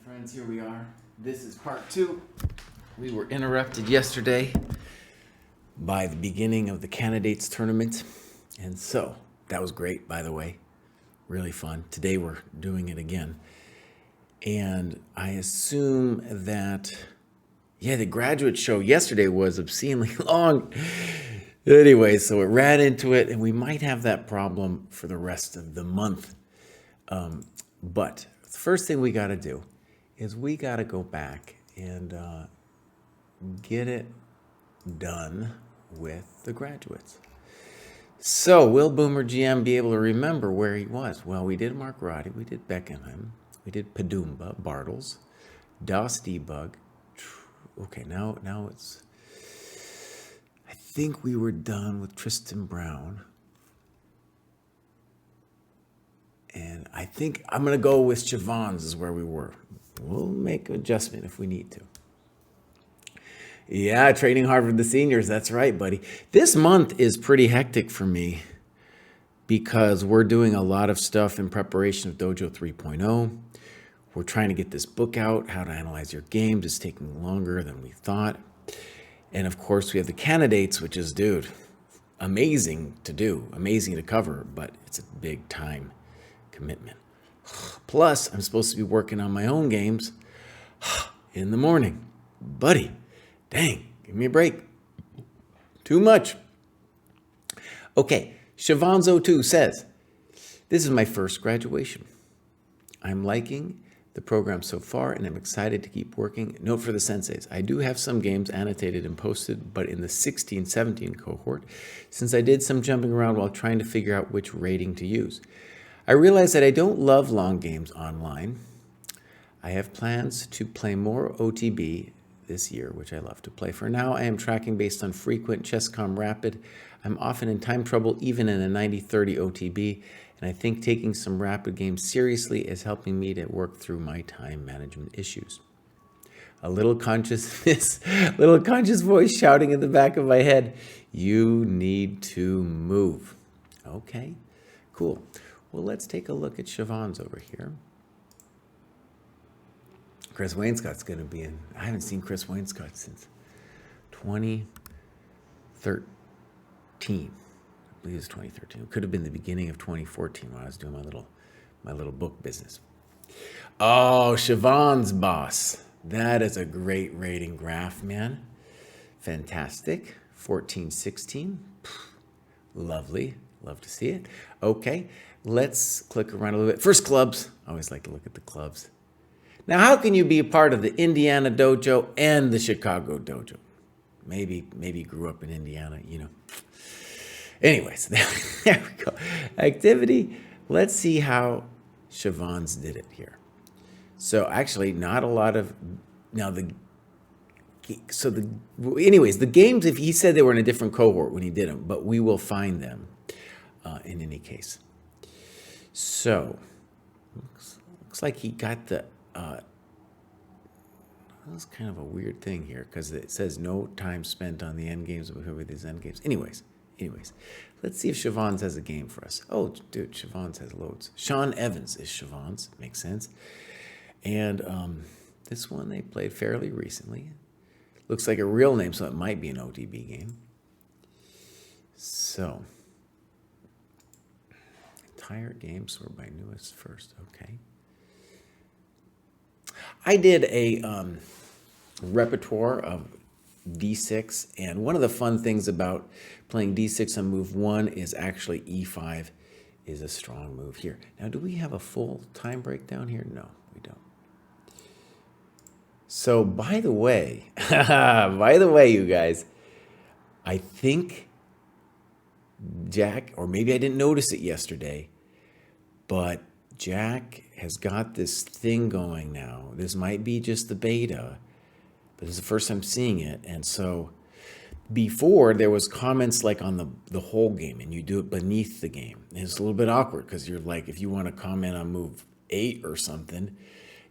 friends, here we are. This is part 2. We were interrupted yesterday by the beginning of the candidates tournament. And so that was great, by the way. Really fun. Today we're doing it again. And I assume that, the graduate show yesterday was obscenely long. Anyway, so it ran into it, and we might have that problem for the rest of the month. But the first thing we got to do is we got to go back and get it done with the graduates. So will Boomer GM be able to remember where he was? Well, we did Mark Roddy, we did Beckenham, we did Padumba, Bartles, DOS Debug. Okay, now it's... I think we were done with Tristan Brown. And I think I'm going to go with Siobhan's is where we were. We'll make an adjustment if we need to. Yeah, training hard for the seniors. That's right, buddy. This month is pretty hectic for me because we're doing a lot of stuff in preparation of Dojo 3.0. We're trying to get this book out, How to Analyze Your Games. It's taking longer than we thought. And of course, we have the candidates, which is, dude, amazing to do, amazing to cover, but it's a big time commitment. Plus, I'm supposed to be working on my own games in the morning. Buddy, dang, give me a break. Too much. Okay, Siobhan's02 says, this is my first graduation. I'm liking the program so far, and I'm excited to keep working. Note for the senseis, I do have some games annotated and posted, but in the 16-17 cohort, since I did some jumping around while trying to figure out which rating to use. I realize that I don't love long games online. I have plans to play more OTB this year, which I love to play. For now, I am tracking based on frequent ChessCom Rapid. I'm often in time trouble, even in a 90-30 OTB, and I think taking some rapid games seriously is helping me to work through my time management issues. A little conscious voice shouting in the back of my head, you need to move. Okay, cool. Well, let's take a look at Siobhan's over here. Chris Wainscott's going to be in. I haven't seen Chris Wainscott since 2013. I believe it was 2013. It could have been the beginning of 2014 when I was doing my little book business. Oh, Siobhan's boss. That is a great rating graph, man. Fantastic. 14, 16. Lovely. Love to see it. Okay, let's click around a little bit. First, clubs. I always like to look at the clubs. Now, how can you be a part of the Indiana dojo and the Chicago dojo? Maybe you grew up in Indiana, you know. Anyways, there we go. Activity. Let's see how Siobhan's did it here. So actually, not a lot of anyways, the games. If he said they were in a different cohort when he did them, but we will find them in any case. So looks like he got the. That's kind of a weird thing here because it says no time spent on the end games with these end games. Anyways, let's see if Siobhan's has a game for us. Oh, dude, Siobhan's has loads. Sean Evans is Siobhan's. Makes sense. And this one they played fairly recently. Looks like a real name, so it might be an OTB game. So, entire game sort by newest first. Okay. I did a repertoire of D6, and one of the fun things about playing D6 on move 1 is actually E5 is a strong move here. Now, do we have a full time breakdown here? No, we don't. So, by the way, you guys, I think Jack, or maybe I didn't notice it yesterday, but Jack has got this thing going now. This might be just the beta, but this is the first time seeing it. And so before there was comments like on the whole game, and you do it beneath the game. And it's a little bit awkward because you're like, if you want to comment on move 8 or something,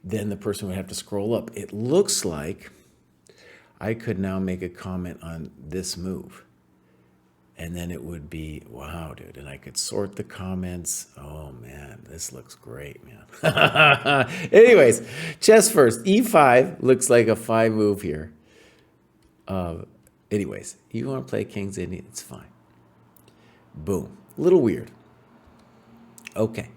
then the person would have to scroll up. It looks like I could now make a comment on this move. And then it would be, wow, dude. And I could sort the comments. Oh, man, this looks great, man. Anyways, chess first. E5 looks like a 5 move here. Anyways, you want to play King's Indian, it's fine. Boom. A little weird. Okay.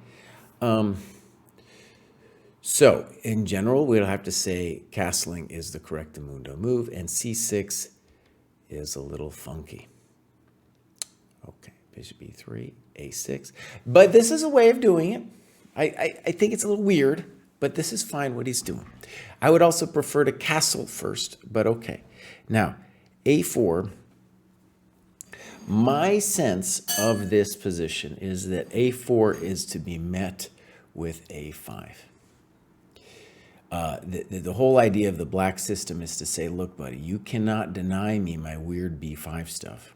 So, in general, we'll have to say castling is the correctamundo move, and C6 is a little funky. Okay, bishop E3, A6. But this is a way of doing it. I think it's a little weird, but this is fine what he's doing. I would also prefer to castle first, but okay. Now, A4, my sense of this position is that A4 is to be met with A5. The whole idea of the black system is to say, look, buddy, you cannot deny me my weird B5 stuff.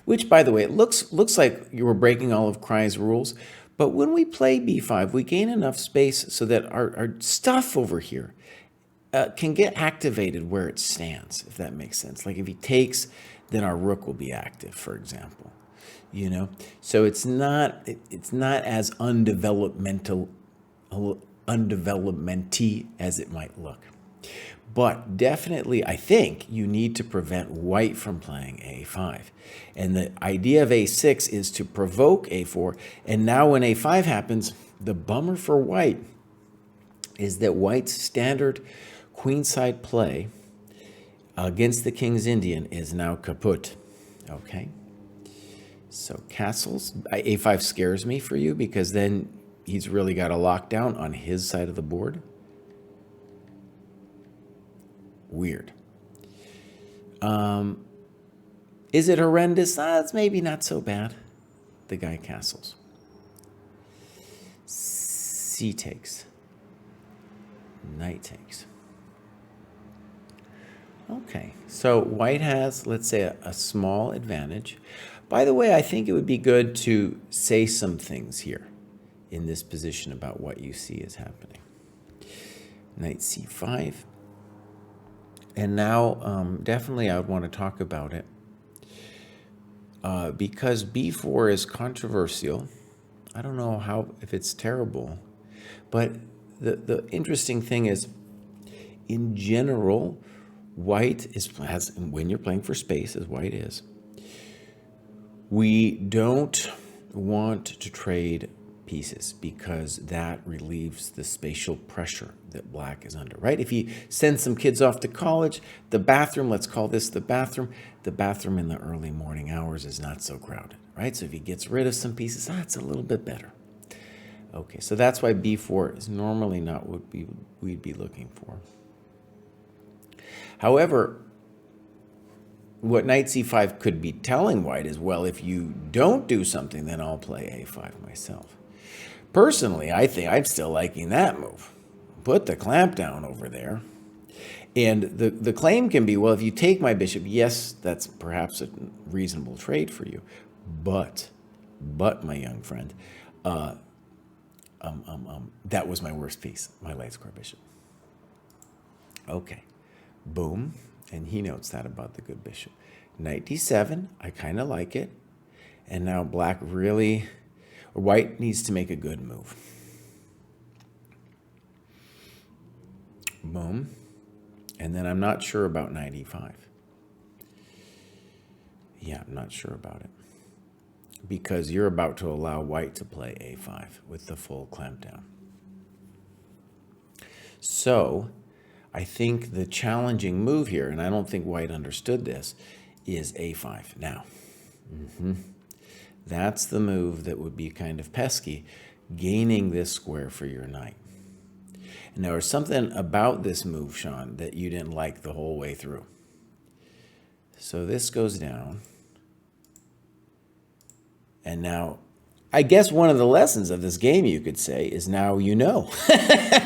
Which, by the way, it looks like you were breaking all of Kraai's rules. But when we play B5, we gain enough space so that our stuff over here can get activated where it stands, if that makes sense. Like if he takes, then our rook will be active, for example. You know, so it's not as undevelopmenty as it might look. But definitely, I think you need to prevent white from playing A5. And the idea of A6 is to provoke A4. And now when A5 happens, the bummer for white is that white's standard queenside play against the King's Indian is now kaput. Okay? So castles, A5 scares me for you because then he's really got a lockdown on his side of the board. Weird. Is it horrendous? It's maybe not so bad. The guy castles. C takes. Knight takes. Okay, so white has, let's say, a small advantage. By the way, I think it would be good to say some things here in this position about what you see is happening. Knight C5. And now, definitely I would want to talk about it because B4 is controversial. I don't know if it's terrible, but the interesting thing is, in general, white has, when you're playing for space, as white is, we don't want to trade pieces because that relieves the spatial pressure that black is under, right? If you send some kids off to college, the bathroom, let's call this the bathroom in the early morning hours is not so crowded, right? So if he gets rid of some pieces, it's a little bit better. Okay, so that's why B4 is normally not what we'd be looking for. However, what Knight C5 could be telling white is, well, if you don't do something, then I'll play A5 myself. Personally, I think I'm still liking that move. Put the clamp down over there. And the claim can be, well, if you take my bishop, yes, that's perhaps a reasonable trade for you. But my young friend, that was my worst piece, my light square bishop. Okay, boom. And he notes that about the good bishop. Knight D7, I kind of like it. And now black really, white needs to make a good move. Boom. And then I'm not sure about Knight E5. Yeah, I'm not sure about it. Because you're about to allow white to play A5 with the full clamp down. So I think the challenging move here, and I don't think white understood this, is A5. Now, that's the move that would be kind of pesky, gaining this square for your knight. And there was something about this move, Sean, that you didn't like the whole way through. So this goes down. And now, I guess one of the lessons of this game, you could say, is now you know.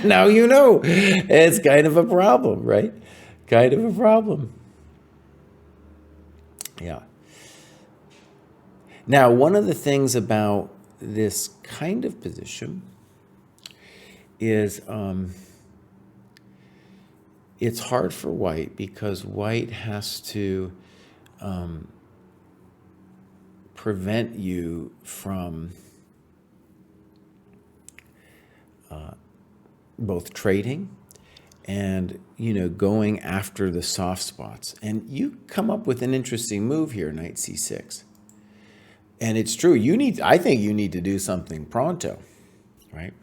Now you know. It's kind of a problem, right? Kind of a problem. Yeah. Now, one of the things about this kind of position is it's hard for white because white has to prevent you from both trading and, going after the soft spots. And you come up with an interesting move here, knight c6. And it's true. I think you need to do something pronto, right?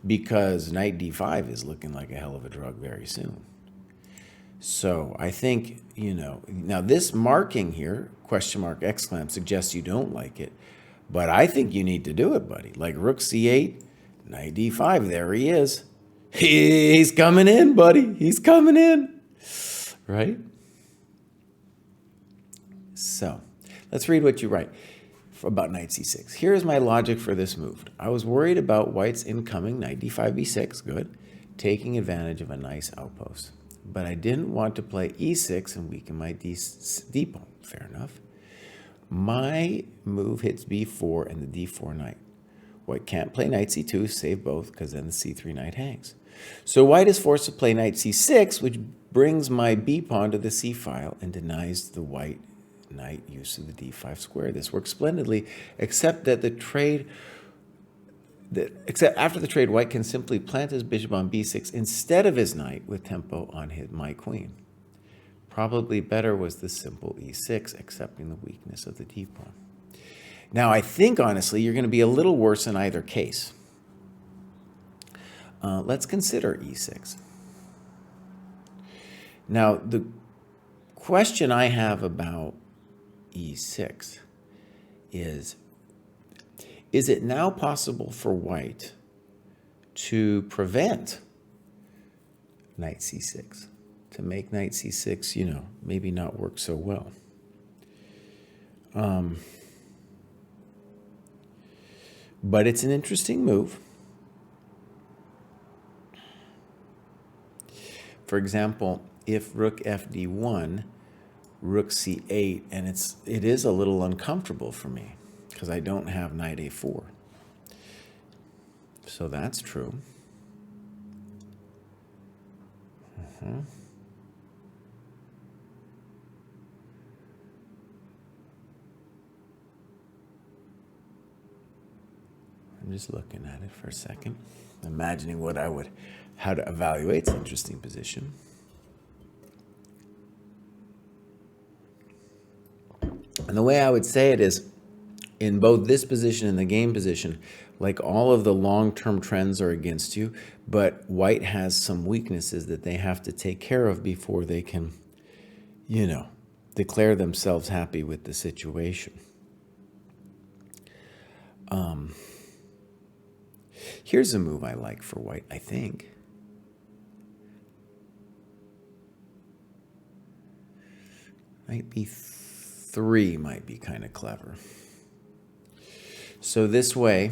Because knight d5 is looking like a hell of a drug very soon. So I think, now this marking here, question mark, exclam, suggests you don't like it. But I think you need to do it, buddy. Like rook c8, knight d5, there he is. He's coming in, buddy. He's coming in, right? So let's read what you write about knight c6. Here's my logic for this move. I was worried about white's incoming knight d5, b6, good, taking advantage of a nice outpost. But I didn't want to play e6 and weaken my d pawn. Fair enough. My move hits b4 and the d4 knight. White can't play knight c2, save both, because then the c3 knight hangs. So white is forced to play knight c6, which brings my b pawn to the c file and denies the white knight use of the d5 square. This works splendidly, except after the trade, white can simply plant his bishop on b6 instead of his knight with tempo on my queen. Probably better was the simple e6, accepting the weakness of the d pawn. Now, I think, honestly, you're going to be a little worse in either case. Let's consider e6. Now, the question I have about e6 is it now possible for white to prevent knight c6, to make knight c6, maybe not work so well? But it's an interesting move. For example, if rook fd1, rook c8, and it is a little uncomfortable for me because I don't have knight a4. So that's true. I'm just looking at it for a second, imagining how to evaluate. It's an interesting position. And the way I would say it is, in both this position and the game position, like all of the long-term trends are against you, but white has some weaknesses that they have to take care of before they can, declare themselves happy with the situation. Here's a move I like for white, I think. Knight b3 might be kind of clever. So this way,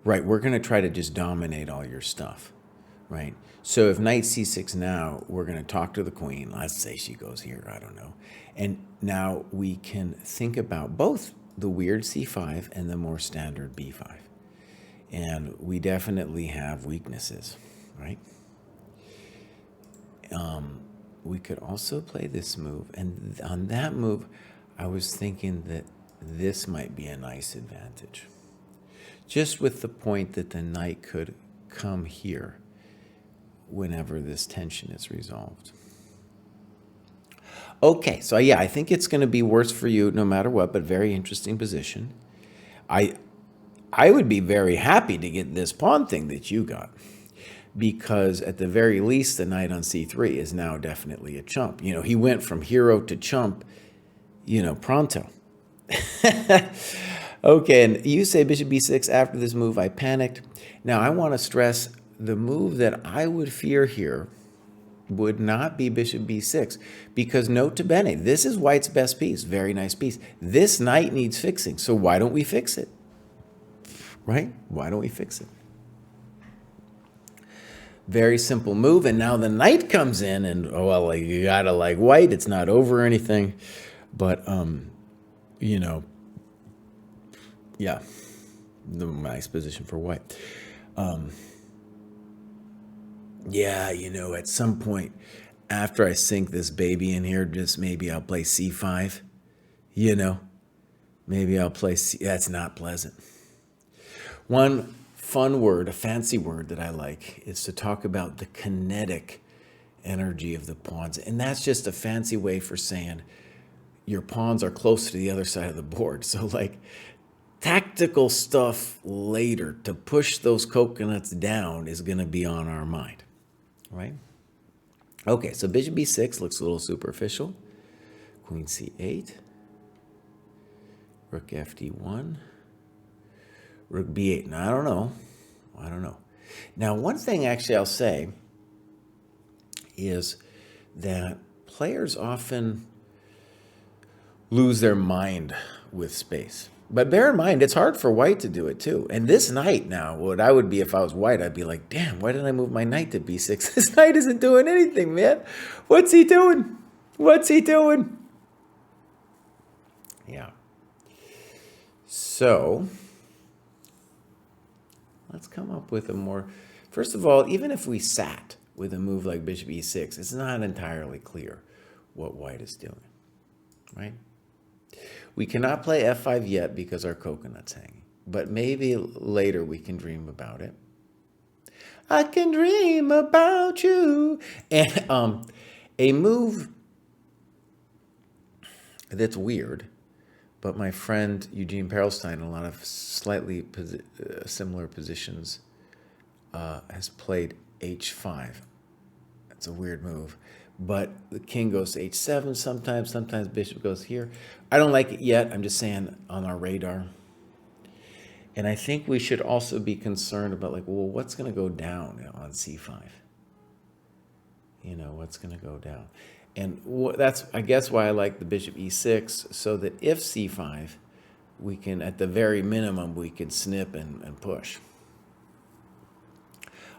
right, we're going to try to just dominate all your stuff, right? So if knight c6 now, we're going to talk to the queen. Let's say she goes here, I don't know. And now we can think about both the weird c5 and the more standard b5. And we definitely have weaknesses, right? We could also play this move. And on that move, I was thinking that this might be a nice advantage. Just with the point that the knight could come here whenever this tension is resolved. Okay, so yeah, I think it's going to be worse for you no matter what, but very interesting position. I would be very happy to get this pawn thing that you got, because at the very least, the knight on c3 is now definitely a chump. He went from hero to chump, pronto. Okay, and you say bishop b6 after this move. I panicked. Now, I want to stress the move that I would fear here would not be bishop b6, because note to bene, this is white's best piece, very nice piece. This knight needs fixing, so why don't we fix it? Right? Why don't we fix it? Very simple move, and now the knight comes in, and you gotta like white. It's not over or anything, but yeah, the nice position for white. Yeah, at some point after I sink this baby in here, just maybe I'll play c5. You know, maybe I'll play C. That's not pleasant. One fun word, a fancy word that I like, is to talk about the kinetic energy of the pawns. And that's just a fancy way for saying your pawns are close to the other side of the board. So like tactical stuff later to push those coconuts down is going to be on our mind, right? Okay, so bishop b6 looks a little superficial. Queen c8. Rook fd1. Rook b8. Now, I don't know. Now, one thing actually I'll say is that players often lose their mind with space. But bear in mind, it's hard for white to do it too. And this knight now, what I would be if I was white, I'd be like, damn, why didn't I move my knight to b6? This knight isn't doing anything, man. What's he doing? What's he doing? Yeah. So let's come up with a more, first of all, even if we sat with a move like bishop e6, it's not entirely clear what white is doing, right? We cannot play f5 yet because our coconut's hanging, but maybe later we can dream about it. I can dream about you. And a move that's weird, but my friend Eugene Perelstein, in a lot of slightly similar positions, has played h5. That's a weird move. But the king goes to h7 sometimes bishop goes here. I don't like it yet. I'm just saying on our radar. And I think we should also be concerned about like, well, what's going to go down on c5? You know, what's going to go down? And that's, I guess, why I like the bishop e6, so that if c5, we can, at the very minimum, we can snip and push.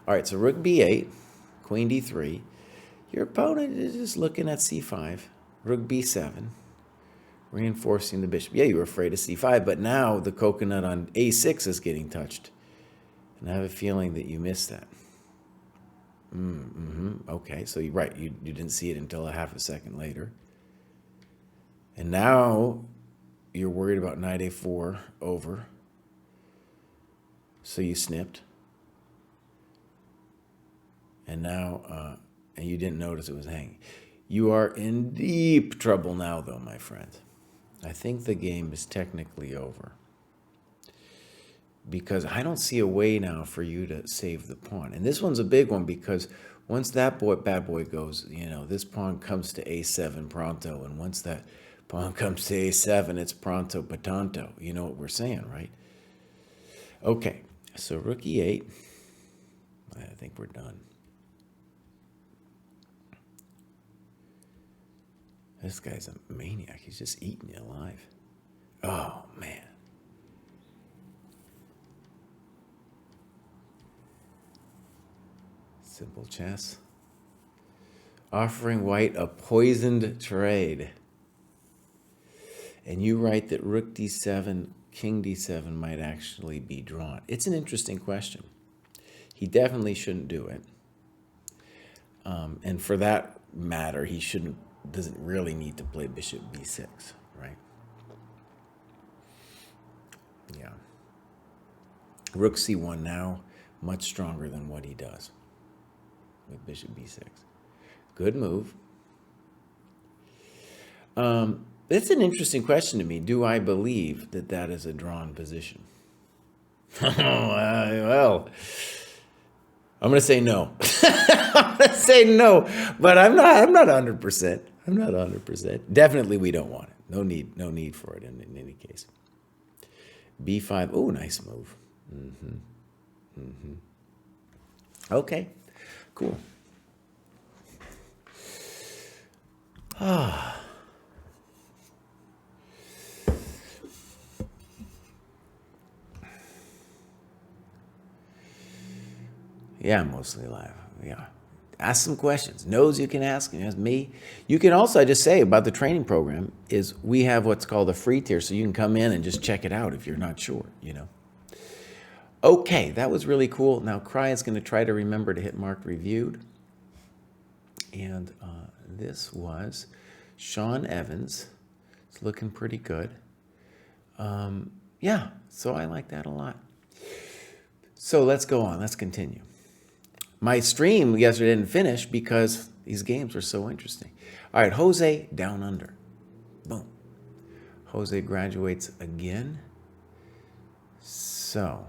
All right, so rook b8, queen d3. Your opponent is just looking at c5, rook b7, reinforcing the bishop. Yeah, you were afraid of c5, but now the coconut on a6 is getting touched. And I have a feeling that you missed that. Okay, so you're right. You didn't see it until a half a second later. And now you're worried about knight a4 over. So you snipped. And now, and you didn't notice it was hanging. You are in deep trouble now, though, my friend. I think the game is technically over. Because I don't see a way now for you to save the pawn. And this one's a big one because once that bad boy goes, you know, this pawn comes to a7 pronto. And once that pawn comes to a7, it's pronto patanto. You know what we're saying, right? Okay, so rook e8. I think we're done. This guy's a maniac. He's just eating you alive. Oh, man. Simple chess. Offering white a poisoned trade. And you write that rook d7, king d7 might actually be drawn. It's an interesting question. He definitely shouldn't do it. And for that matter, he doesn't really need to play bishop b6, right? Yeah. Rook c1 now, much stronger than what he does with bishop b6. Good move. It's an interesting question to me. Do I believe that that is a drawn position? Well, I'm going to say no. I'm going to say no, but I'm not 100%. I'm not 100%. Definitely we don't want it. No need for it in any case. b5. Oh, nice move. Okay, cool. Yeah, mostly live. Yeah. Ask some questions. Knows you can ask. You ask me. You can also, I just say about the training program, is we have what's called a free tier, so you can come in and just check it out if you're not sure, you know. Okay, that was really cool. Now, Kraai is going to try to remember to hit marked reviewed. And this was Sean Evans It's looking pretty good. Yeah, so I like that a lot. So let's go on. Let's continue. My stream yesterday didn't finish because these games were so interesting. All right, Jose down under. Boom. Jose graduates again. So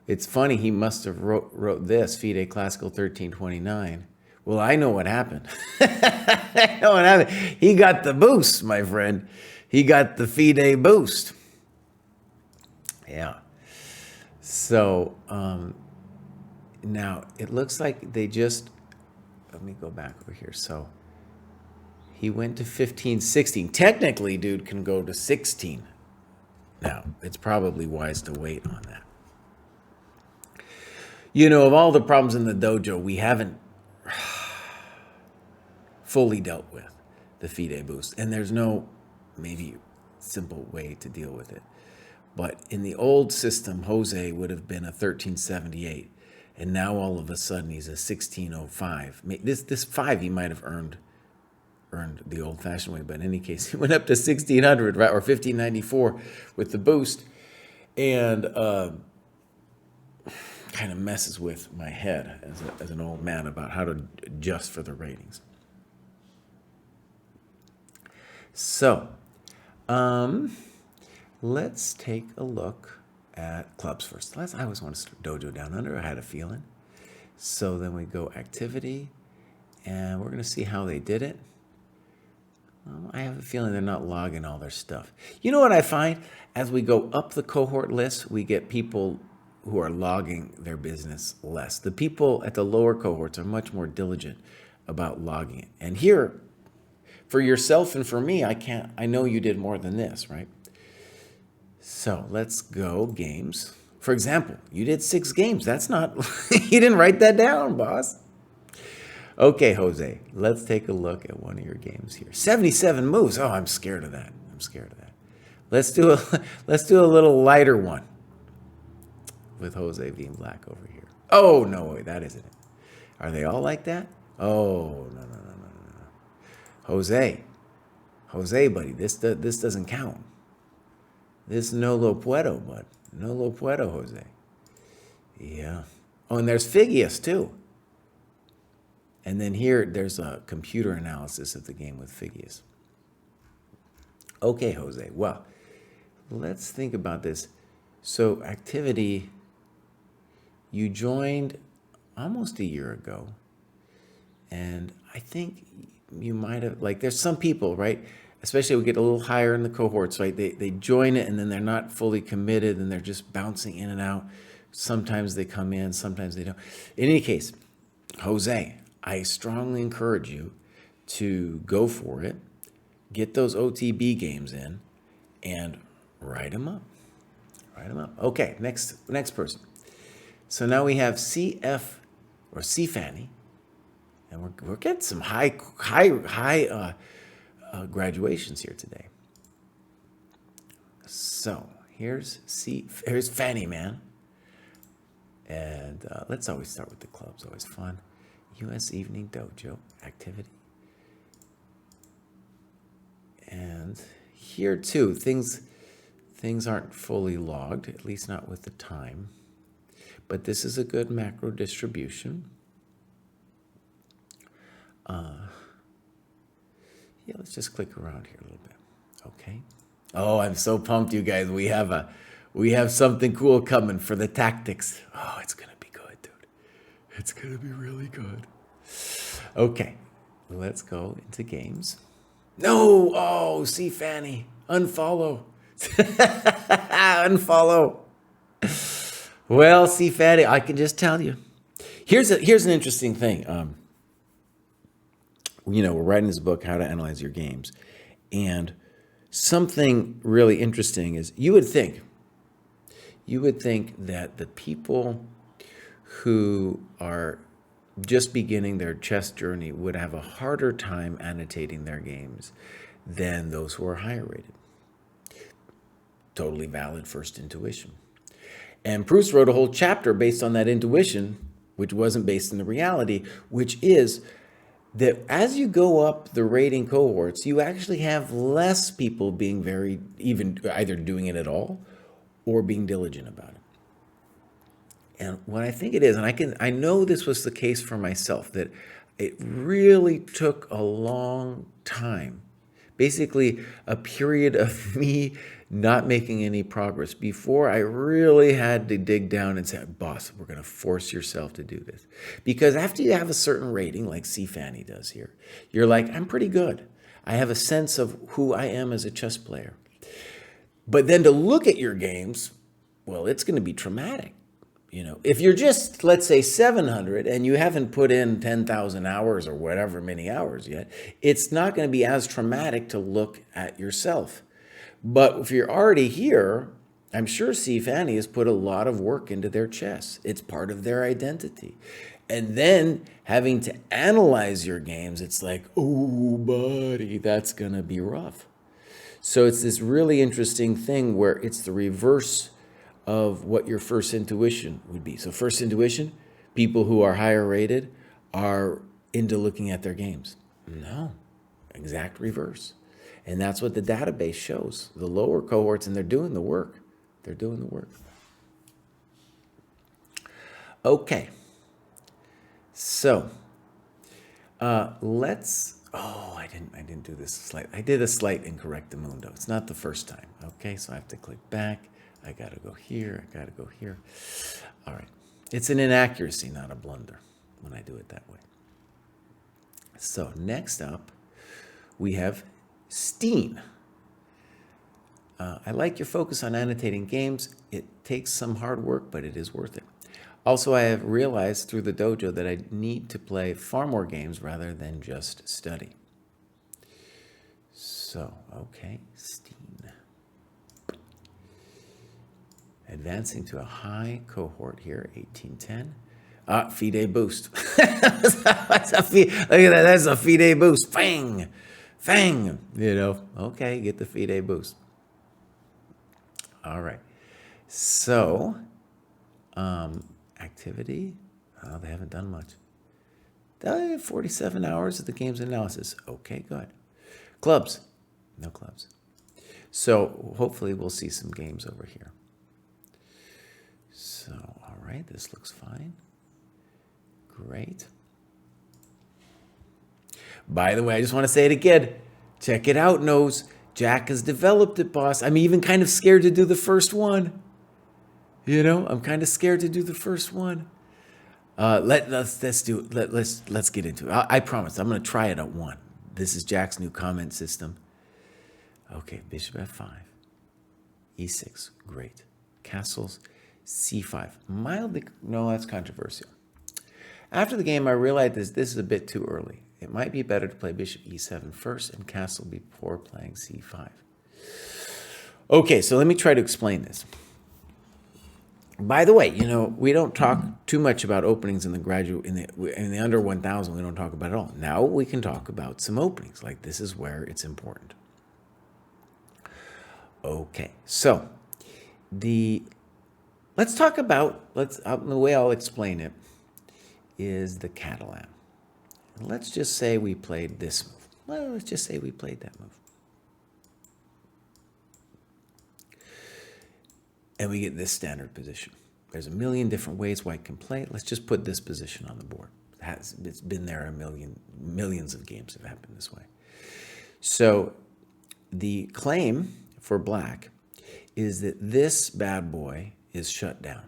it's funny, he must have wrote this, FIDE Classical 1329. Well, I know what happened. I know what happened. He got the boost, my friend. He got the FIDE boost. Yeah. So now it looks like they just, let me go back over here. So he went to 15, 16. Technically, dude can go to 16. Now, it's probably wise to wait on that. You know, of all the problems in the dojo, we haven't fully dealt with the FIDE boost. And there's no maybe simple way to deal with it. But in the old system, Jose would have been a 1378. And now all of a sudden he's a 1605. This 5 he might have earned the old-fashioned way, but in any case, he went up to 1600, right, or 1594 with the boost, and kind of messes with my head as an old man about how to adjust for the ratings. So, let's take a look at clubs first. I always want to start dojo down under. I had a feeling. So then we go activity, and we're going to see how they did it. I have a feeling they're not logging all their stuff. You know what I find? As we go up the cohort list, we get people who are logging their business less. The people at the lower cohorts are much more diligent about logging it. And here, for yourself and for me, I know you did more than this, right? So let's go games. For example, you did 6 games. That's not, you didn't write that down, boss. Okay, Jose, let's take a look at one of your games here. 77 moves. Oh, I'm scared of that. Let's do a little lighter one with Jose being black over here. Oh, no, wait, that isn't it. Are they all like that? Oh, no. Jose, buddy, this doesn't count. This no lo puedo, bud. No lo puedo, Jose. Yeah. Oh, and there's Phigius, too. And then here, there's a computer analysis of the game with Phigius. Okay, Jose. Well, let's think about this. So, activity, you joined almost a year ago. And I think you might have, like, there's some people, right? Especially we get a little higher in the cohorts, right? They join it and then they're not fully committed and they're just bouncing in and out. Sometimes they come in, sometimes they don't. In any case, Jose, I strongly encourage you to go for it, get those OTB games in, and write them up. Okay, next person. So now we have CF or CFanny, and we're getting some high graduations here today. So here's Fanny Man, and let's always start with the clubs. Always fun. U.S. Evening Dojo activity. And here too, things aren't fully logged, at least not with the time. But this is a good macro distribution. Yeah, let's just click around here a little bit. Okay. Oh, I'm so pumped, you guys. We have something cool coming for the tactics. Oh, it's gonna be good, dude. It's gonna be really good. Okay, let's go into games. No! Oh, see Fanny. Unfollow. Unfollow. Well, see Fanny, I can just tell you. Here's an interesting thing. We're writing this book, How to Analyze Your Games. And something really interesting is you would think that the people who are just beginning their chess journey would have a harder time annotating their games than those who are higher rated. Totally valid first intuition. And Pruess wrote a whole chapter based on that intuition, which wasn't based in the reality, which is that as you go up the rating cohorts, you actually have less people being even either doing it at all or being diligent about it. And what I think it is, and I know this was the case for myself, that it really took a long time, basically a period of me not making any progress before I really had to dig down and say, boss, we're going to force yourself to do this. Because after you have a certain rating, like C. Fanny does here, you're like, I'm pretty good. I have a sense of who I am as a chess player. But then to look at your games, well, it's going to be traumatic. If you're just, let's say, 700 and you haven't put in 10,000 hours or whatever many hours yet, it's not going to be as traumatic to look at yourself. But if you're already here, I'm sure C. Fanny has put a lot of work into their chess. It's part of their identity. And then having to analyze your games, it's like, oh, buddy, that's going to be rough. So it's this really interesting thing where it's the reverse of what your first intuition would be. So first intuition, people who are higher rated are into looking at their games. No, exact reverse. And that's what the database shows. The lower cohorts, and they're doing the work. They're doing the work. Okay. So let's, I didn't do this slight. I did a slight incorrectamundo. It's not the first time. Okay, so I have to click back. I got to go here. I got to go here. All right. It's an inaccuracy, not a blunder when I do it that way. So next up, we have Steen. I like your focus on annotating games. It takes some hard work, but it is worth it. Also, I have realized through the dojo that I need to play far more games rather than just study. So, okay, Steen. Advancing to a high cohort here, 1810. FIDE boost. Look at that. That's a FIDE boost. Fang. Fang. Okay, get the FIDE boost. All right. So, activity. Oh, they haven't done much. 47 hours of the game's analysis. Okay, good. Clubs. No clubs. So, hopefully we'll see some games over here. So, all right, this looks fine. Great. By the way, I just want to say it again. Check it out, Nose. Jack has developed it, boss. I'm even kind of scared to do the first one. I'm kind of scared to do the first one. Let's get into it. I promise. I'm going to try it at one. This is Jack's new comment system. Okay, bishop f5, e6, great. Castles. C5. Mildly, no, that's controversial. After the game, I realized this is a bit too early. It might be better to play bishop e7 first and castle before playing c5. Okay, so let me try to explain this. By the way, we don't talk too much about openings in the under 1,000. We don't talk about it all. Now we can talk about some openings. Like this is where it's important. Okay, so let's talk about, the way I'll explain it is the Catalan. Let's just say we played this move. Well, let's just say we played that move. And we get this standard position. There's a million different ways white can play it. Let's just put this position on the board. It's been there millions of games have happened this way. So the claim for black is that this bad boy is shut down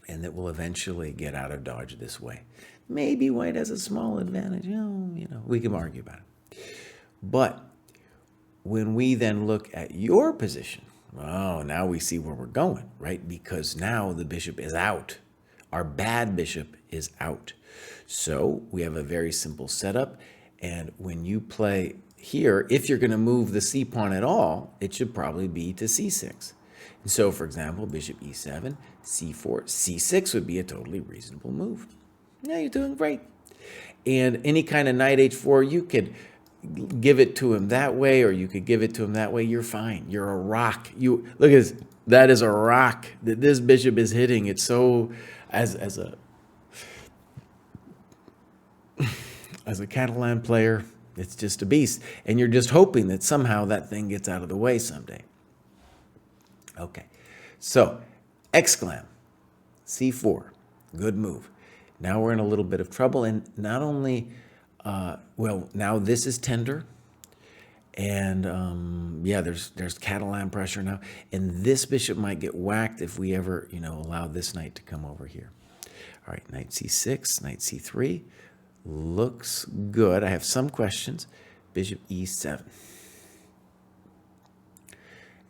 and that will eventually get out of dodge this way. Maybe white has a small advantage. We can argue about it. But when we then look at your position, oh, now we see where we're going, right? Because now the bishop is out. Our bad bishop is out. So we have a very simple setup. And when you play here, if you're going to move the c pawn at all, it should probably be to c6. And so, for example, bishop e7, c4, c6 would be a totally reasonable move. Yeah, you're doing great. And any kind of knight h4, you could give it to him that way, or you could give it to him that way. You're fine. You're a rock. Look at this. That is a rock that this bishop is hitting. It's so as a As a Catalan player, it's just a beast. And you're just hoping that somehow that thing gets out of the way someday. Okay, so exclam, c4, good move. Now we're in a little bit of trouble, and not only, well, now this is tender, and yeah, there's Catalan pressure now, and this bishop might get whacked if we ever, allow this knight to come over here. All right, knight c6, knight c3, looks good. I have some questions. Bishop e7.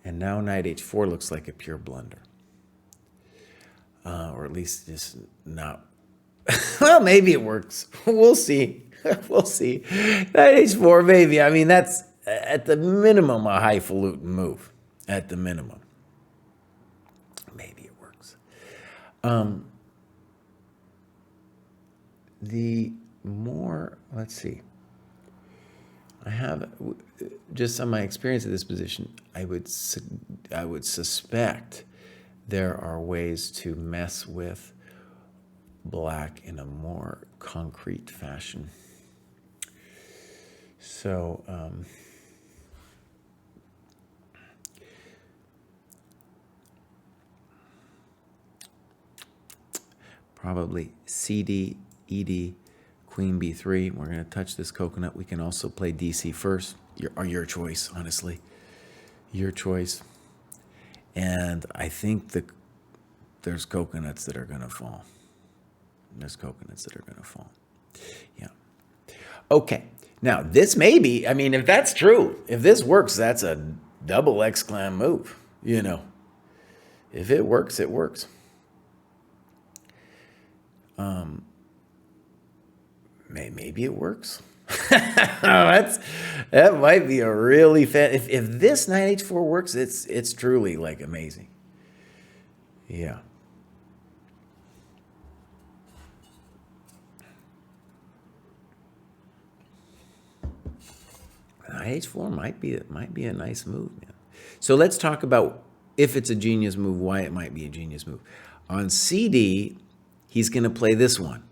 And now knight h4 looks like a pure blunder. Or at least just not. Well, maybe it works. We'll see. We'll see. Knight h4, maybe. I mean, that's at the minimum a highfalutin move. At the minimum. Maybe it works. The more, let's see. I have, just on my experience of this position, I would suspect there are ways to mess with black in a more concrete fashion. So, probably CD, ED, Queen b3. We're going to touch this coconut. We can also play DC first. Your choice, honestly. Your choice. And I think there's coconuts that are going to fall. There's coconuts that are going to fall. Yeah. Okay. Now, this may be, I mean, if that's true, if this works, that's a double exclam move, If it works, it works. Maybe it works. That might be a really if this knight h4 works, it's truly like amazing. Yeah. Knight h4 might be a nice move, man. So let's talk about if it's a genius move, why it might be a genius move. On CD, he's going to play this one.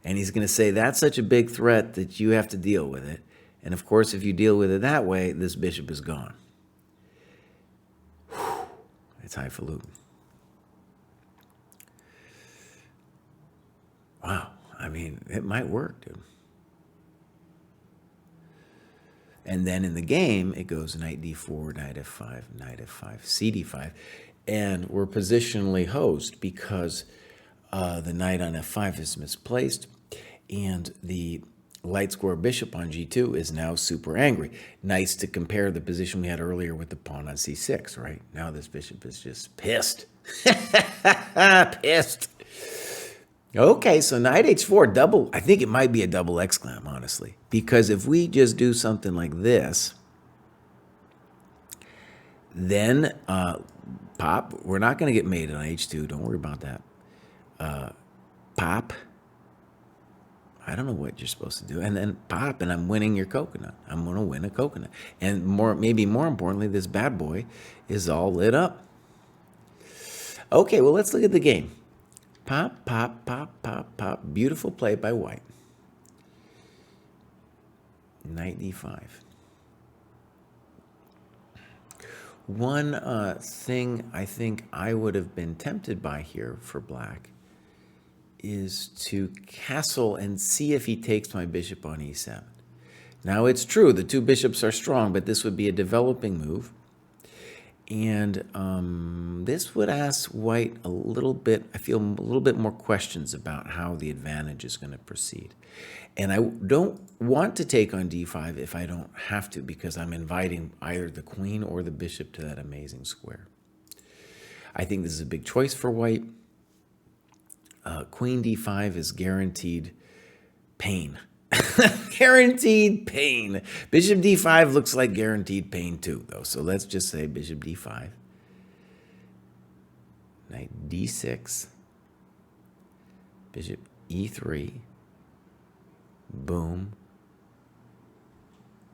And he's going to say, that's such a big threat that you have to deal with it. And of course, if you deal with it that way, this bishop is gone. Whew. It's highfalutin. Wow. I mean, it might work, dude. And then in the game, it goes knight d4, knight f5, knight f5, cd5. And we're positionally hosed because the knight on f5 is misplaced. And the light square bishop on g2 is now super angry. Nice to compare the position we had earlier with the pawn on c6, right? Now this bishop is just pissed. Pissed. Okay, so knight h4, double. I think it might be a double exclam, honestly. Because if we just do something like this, then pop, we're not going to get mated on h2. Don't worry about that. Pop. I don't know what you're supposed to do. And then pop, and I'm winning your coconut. I'm going to win a coconut. And maybe more importantly, this bad boy is all lit up. Okay, well, let's look at the game. Pop, pop, pop, pop, pop. Beautiful play by white. Knight d5. One thing I think I would have been tempted by here for black is to castle and see if he takes my bishop on e7. Now, it's true, the two bishops are strong, but this would be a developing move. And this would ask white a little bit, I feel a little bit more questions about how the advantage is going to proceed. And I don't want to take on d5 if I don't have to, because I'm inviting either the queen or the bishop to that amazing square. I think this is a big choice for white. Queen d5 is guaranteed pain. Guaranteed pain. Bishop d5 looks like guaranteed pain too, though. So let's just say bishop d5. Knight d6. Bishop e3. Boom.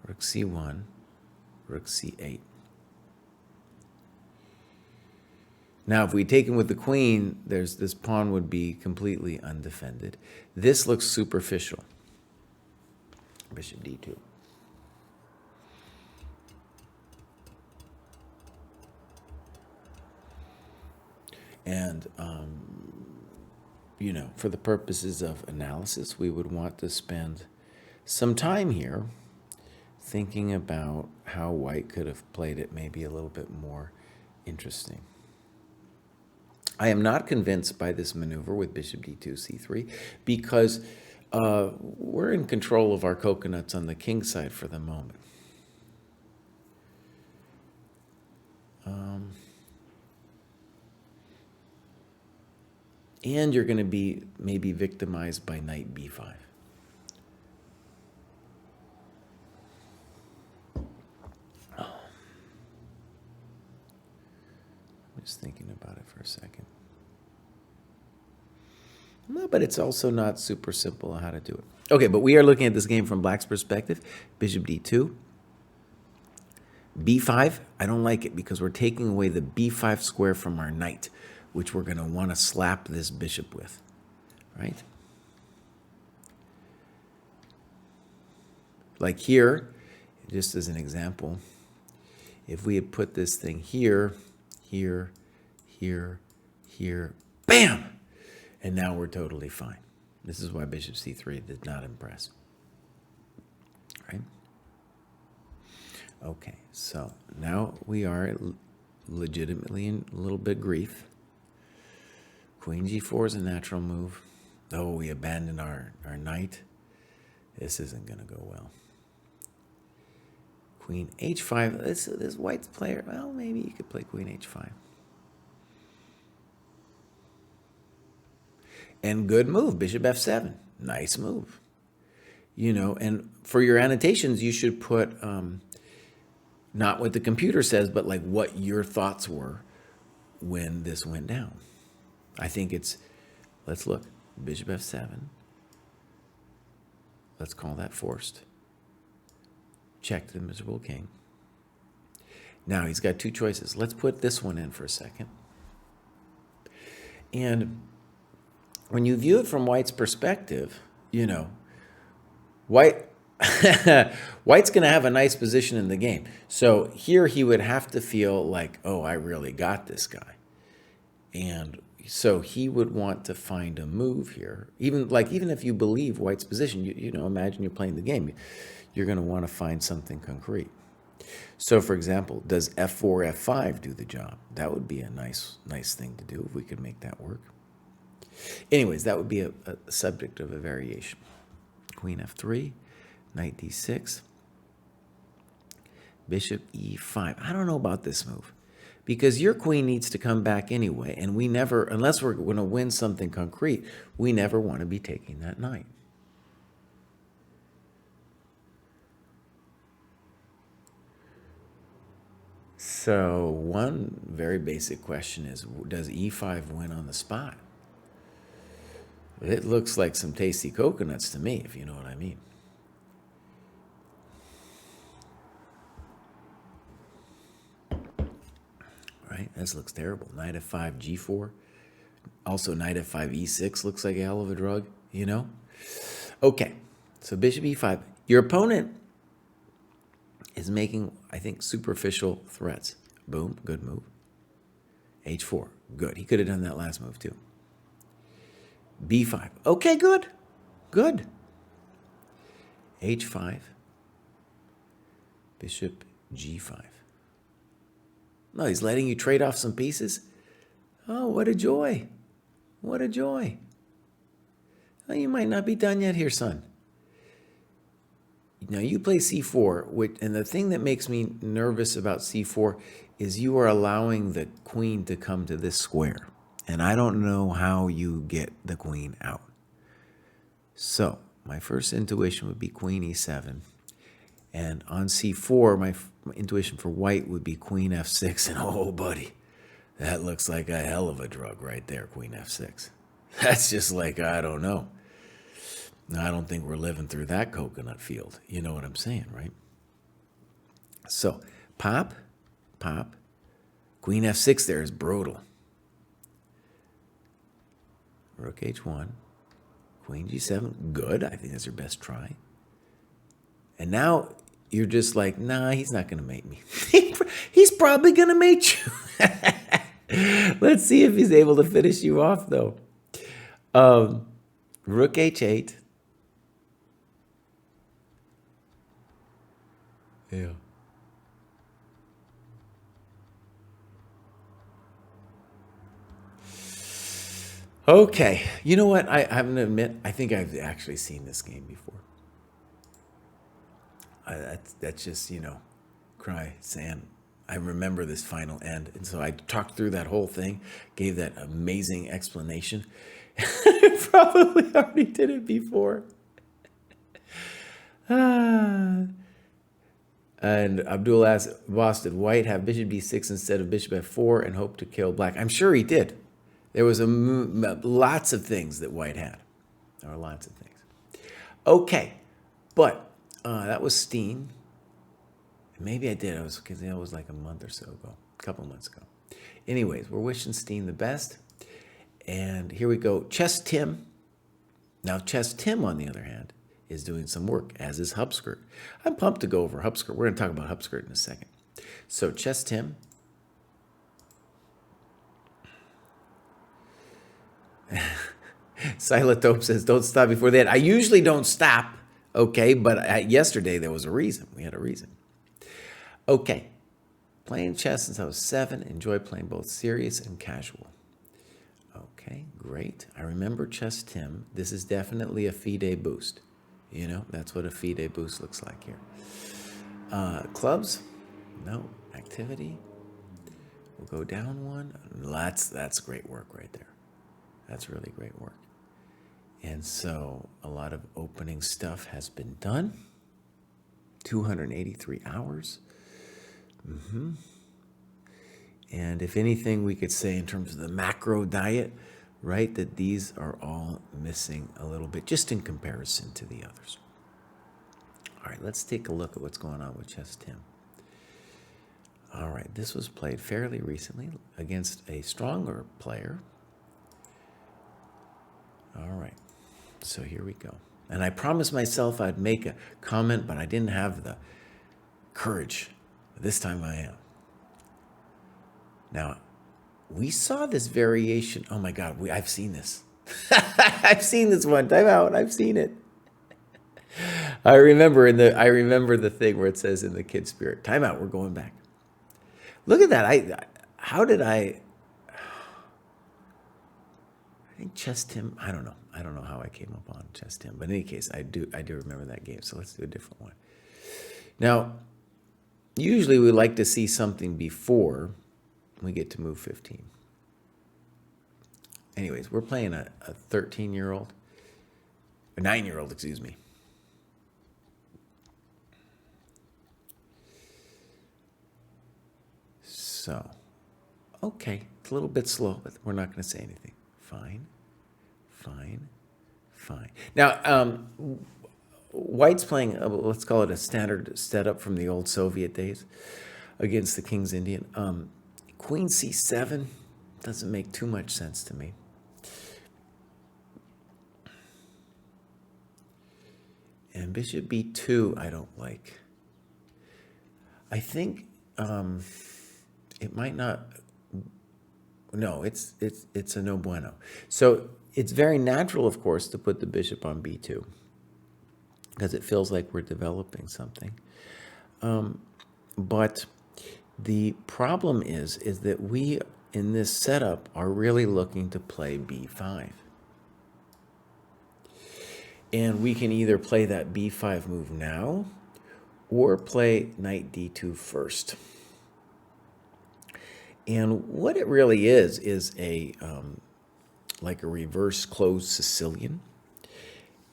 Rook c1. Rook c8. Now, if we take him with the queen, this pawn would be completely undefended. This looks superficial. Bishop d2. And, you know, for the purposes of analysis, we would want to spend some time here thinking about how white could have played it maybe a little bit more interesting. I am not convinced by this maneuver with bishop d2, c3, because we're in control of our coconuts on the king side for the moment. And you're going to be maybe victimized by knight b5. I'm just thinking about it for a second. No, but it's also not super simple on how to do it. Okay, but we are looking at this game from black's perspective. Bishop d2. b5, I don't like it because we're taking away the b5 square from our knight, which we're going to want to slap this bishop with, right? Like here, just as an example, if we had put this thing here, here, here, here, bam! And now we're totally fine. This is why bishop c3 did not impress, right? Okay, so now we are legitimately in a little bit grief. Queen g4 is a natural move. Oh, we abandoned our knight. This isn't going to go well. Queen h5. This white's player, well, maybe you could play queen h5. And good move, bishop f7. Nice move. You know, and for your annotations, you should put not what the computer says, but like what your thoughts were when this went down. I think it's, let's look, bishop f7. Let's call that forced. Check the miserable king. Now he's got two choices. Let's put this one in for a second. And when you view it from white's perspective, you know, white's going to have a nice position in the game. So here he would have to feel like, oh, I really got this guy. And so he would want to find a move here. Even if you believe white's position, you know, imagine you're playing the game. You're going to want to find something concrete. So, for example, does f4, f5 do the job? That would be a nice thing to do if we could make that work. Anyways, that would be a subject of a variation. Queen f3, knight d6, bishop e5. I don't know about this move because your queen needs to come back anyway, and we never, unless we're going to win something concrete, we never want to be taking that knight. So one very basic question is, does e5 win on the spot? It looks like some tasty coconuts to me, if you know what I mean. Right, this looks terrible. Knight f5, g4. Also, knight f5, e6 looks like a hell of a drug, you know? Okay, so bishop e5. Your opponent is making, I think, superficial threats. Boom, good move. h4, good. He could have done that last move too. b5, okay, good, good. h5, bishop g5. No, he's letting you trade off some pieces. Oh, what a joy. What a joy. Oh, you might not be done yet here, son. Now you play c4, and the thing that makes me nervous about c4 is you are allowing the queen to come to this square. And I don't know how you get the queen out. So my first intuition would be queen e7. And on c4, my intuition for white would be queen f6. And oh, buddy, that looks like a hell of a drug right there, queen f6. That's just like, I don't know. I don't think we're living through that coconut field. You know what I'm saying, right? So pop, pop. Queen f6 there is brutal. Rook h1. Queen g7, good. I think that's your best try. And now you're just like, nah, he's not going to mate me. He's probably going to mate you. Let's see if he's able to finish you off, though. Rook h8. Yeah. Okay. You know what? I have to admit, I think I've actually seen this game before. That's just, Kraai saying, I remember this final end. And so I talked through that whole thing, gave that amazing explanation. I probably already did it before. And Abdul asked, boss, did white have bishop d6 instead of bishop f4 and hope to kill black? I'm sure he did. There was lots of things that white had. There were lots of things. Okay, but that was Steen. Maybe I did. Because it was like a month or so ago, a couple months ago. Anyways, we're wishing Steen the best. And here we go. Chess Tim. Now, Chess Tim, on the other hand, is doing some work, as is Hupskirt. I'm pumped to go over Hupskirt. We're going to talk about Hupskirt in a second. So, Chess Tim. Silatope says, don't stop before that. I usually don't stop, okay? But yesterday, there was a reason. We had a reason. Okay. Playing chess since I was 7. Enjoy playing both serious and casual. Okay, great. I remember Chess Tim. This is definitely a FIDE boost. That's what a FIDE boost looks like here. Clubs? No. Activity? We'll go down one. That's great work right there. That's really great work. And so a lot of opening stuff has been done. 283 hours. And if anything, we could say in terms of the macro diet, right, that these are all missing a little bit, just in comparison to the others. All right, let's take a look at what's going on with Chess Tim. All right, this was played fairly recently against a stronger player. All right, so here we go. And I promised myself I'd make a comment, but I didn't have the courage. This time I am. Now, we saw this variation. Oh my God, I've seen this. I've seen this one. Time out. I've seen it. I remember the thing where it says in the kid spirit, time out, we're going back. Look at that. I think Chess Tim, I don't know how I came up on Chess Tim, but in any case, I do remember that game. So let's do a different one. Now, usually we like to see something before we get to move 15. Anyways, we're playing a 13-year-old, a 9-year-old, excuse me. So, okay, it's a little bit slow, but we're not going to say anything. Fine. Now, White's playing, let's call it a standard setup from the old Soviet days against the King's Indian. Queen c7 doesn't make too much sense to me. And bishop b2, I don't like. I think it might not. No, it's a no bueno. So it's very natural, of course, to put the bishop on b2 because it feels like we're developing something. But the problem is that we, in this setup, are really looking to play b5. And we can either play that b5 move now or play knight d2 first. And what it really is a like a reverse closed Sicilian.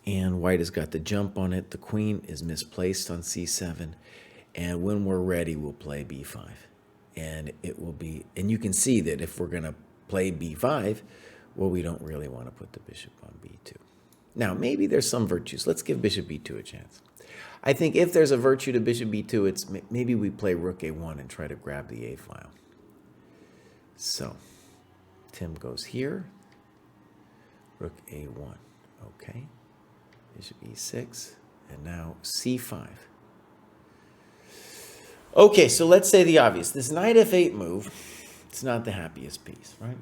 And white has got the jump on it. The queen is misplaced on c7. And when we're ready, we'll play b5. And it will be, and you can see that if we're going to play b5, well, we don't really want to put the bishop on b2. Now, maybe there's some virtues. Let's give bishop b2 a chance. I think if there's a virtue to bishop b2, it's maybe we play rook a1 and try to grab the a file. So, Tim goes here. Rook a1. Okay. Bishop e6. And now c5. Okay, so let's say the obvious. This knight f8 move, it's not the happiest piece, right?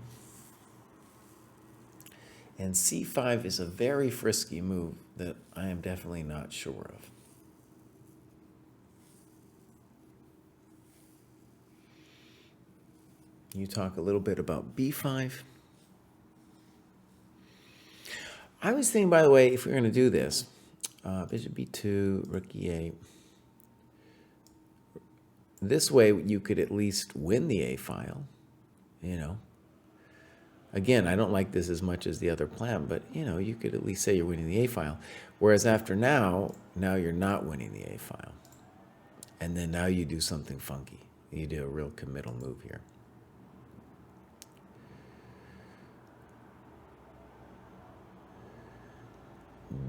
And c5 is a very frisky move that I am definitely not sure of. You talk a little bit about b5. I was thinking, by the way, if we're going to do this, bishop b2, rook e8. This way, you could at least win the a file, you know. Again, I don't like this as much as the other plan, but, you know, you could at least say you're winning the a file. Whereas after now you're not winning the a file. And then now you do something funky. You do a real committal move here.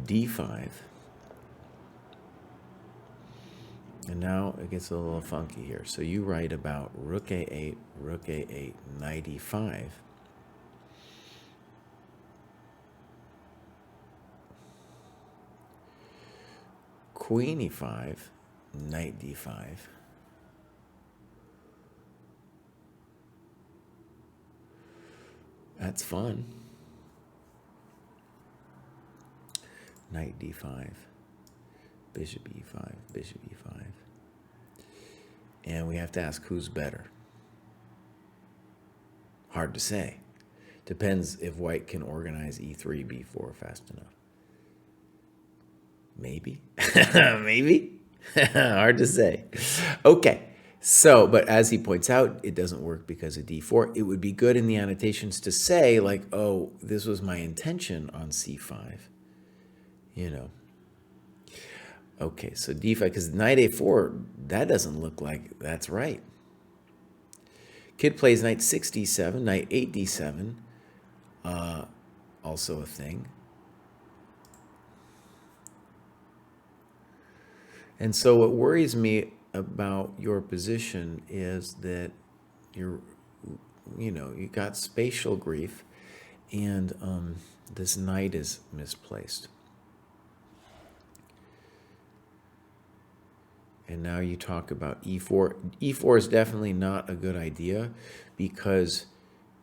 d5. And now it gets a little funky here. So you write about rook a8, knight e5. Queen e5, knight d5. That's fun. Knight d5, bishop e5, bishop e5. And we have to ask who's better. Hard to say. Depends if white can organize e3, b4 fast enough. Maybe. Maybe. Hard to say. Okay. So, but as he points out, it doesn't work because of d4. It would be good in the annotations to say, like, oh, this was my intention on c5. You know. Okay, so d5, because knight a4, that doesn't look like that's right. Kid plays knight 6 d7, knight 8 d7, also a thing. And so what worries me about your position is that you got spatial grief, and this knight is misplaced. And now you talk about e4. e4 is definitely not a good idea because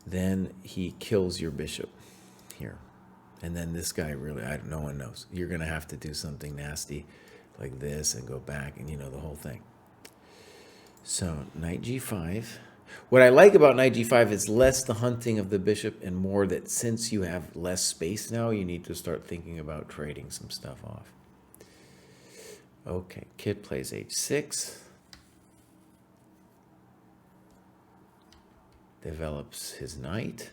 then he kills your bishop here. And then this guy really, no one knows. You're going to have to do something nasty like this and go back and, you know, the whole thing. So knight g5. What I like about knight g5 is less the hunting of the bishop and more that since you have less space now, you need to start thinking about trading some stuff off. Okay, kid plays h6. Develops his knight.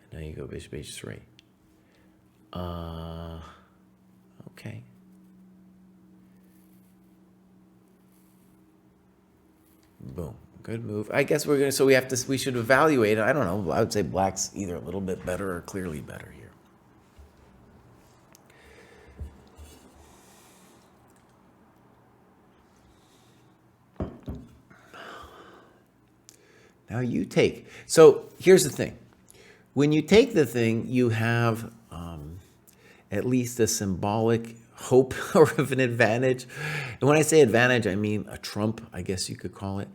And now you go bishop h3. Okay. Boom. Good move. I guess we're gonna. So we should evaluate. I don't know. I would say black's either a little bit better or clearly better here. Now you take. So here's the thing. When you take the thing, you have at least a symbolic hope or of an advantage. And when I say advantage, I mean a trump, I guess you could call it.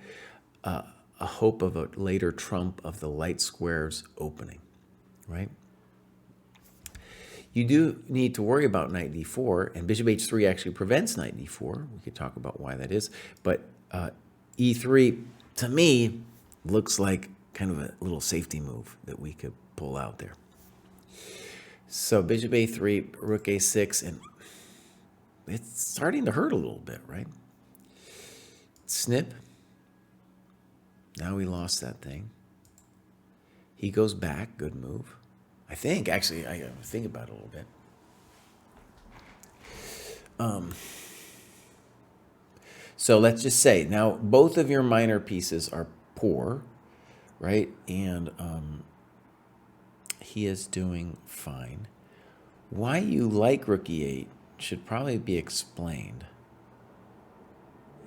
A hope of a later trump of the light squares opening, right? You do need to worry about knight d4, and bishop h3 actually prevents knight d4. We could talk about why that is. But e3, to me, looks like kind of a little safety move that we could pull out there. So bishop a3, rook a6, and it's starting to hurt a little bit, right? Snip. Now we lost that thing. He goes back, good move. I think, actually, I gotta think about it a little bit. So let's just say, now both of your minor pieces are poor, right? And he is doing fine. Why you like rook e8 should probably be explained.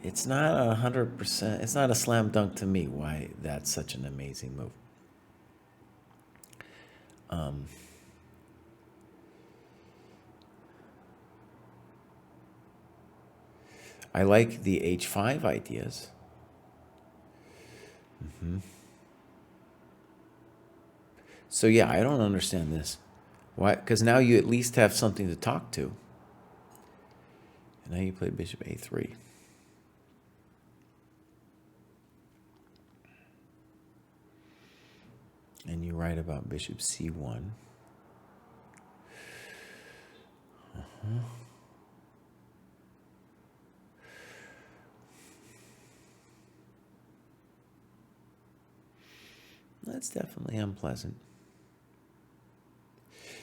It's not 100%, it's not a slam dunk to me why that's such an amazing move. I like the h5 ideas. So yeah, I don't understand this. Why? Because now you at least have something to talk to. And now you play bishop a3. And you write about bishop c1. That's definitely unpleasant.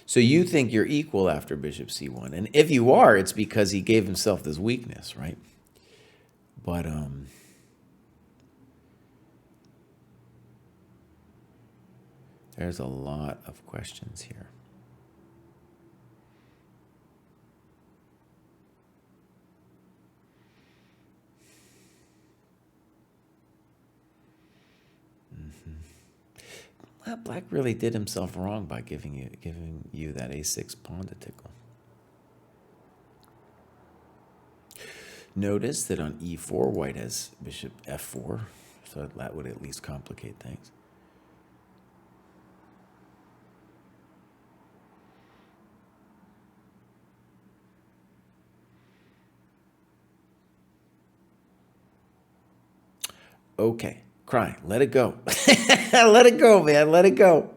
So you think you're equal after bishop c1. And if you are, it's because he gave himself this weakness, right? But there's a lot of questions here. Well, black really did himself wrong by giving you that a6 pawn to tickle. Notice that on e4, white has bishop f4, so that would at least complicate things. Okay, Kraai, let it go. Let it go, man, let it go.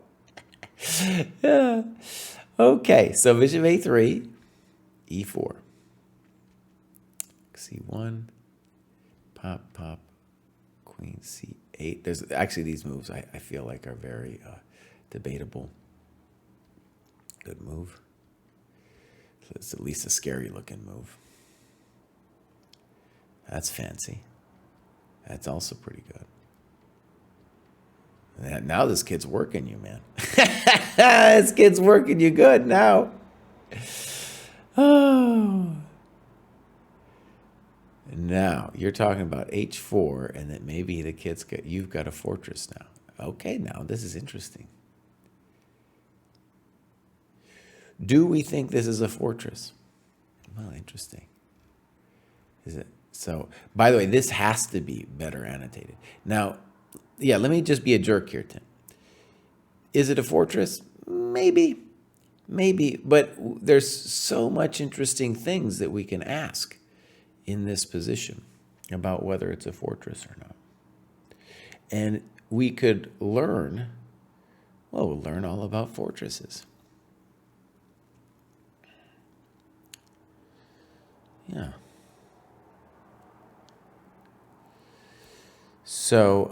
Yeah. Okay, so bishop a3, e4. c1, pop, pop, queen c8. There's actually these moves I feel like are very debatable. Good move. It's at least a scary looking move. That's fancy. That's also pretty good. Now this kid's working you, man. This kid's working you good now. Oh. Now you're talking about h4, and that maybe the kid's you've got a fortress now. Okay, now this is interesting. Do we think this is a fortress? Well, interesting. Is it? So, by the way, this has to be better annotated. Now, yeah, let me just be a jerk here, Tim. Is it a fortress? Maybe. Maybe. But there's so much interesting things that we can ask in this position about whether it's a fortress or not. And we could learn, well, we'll learn all about fortresses. Yeah. So,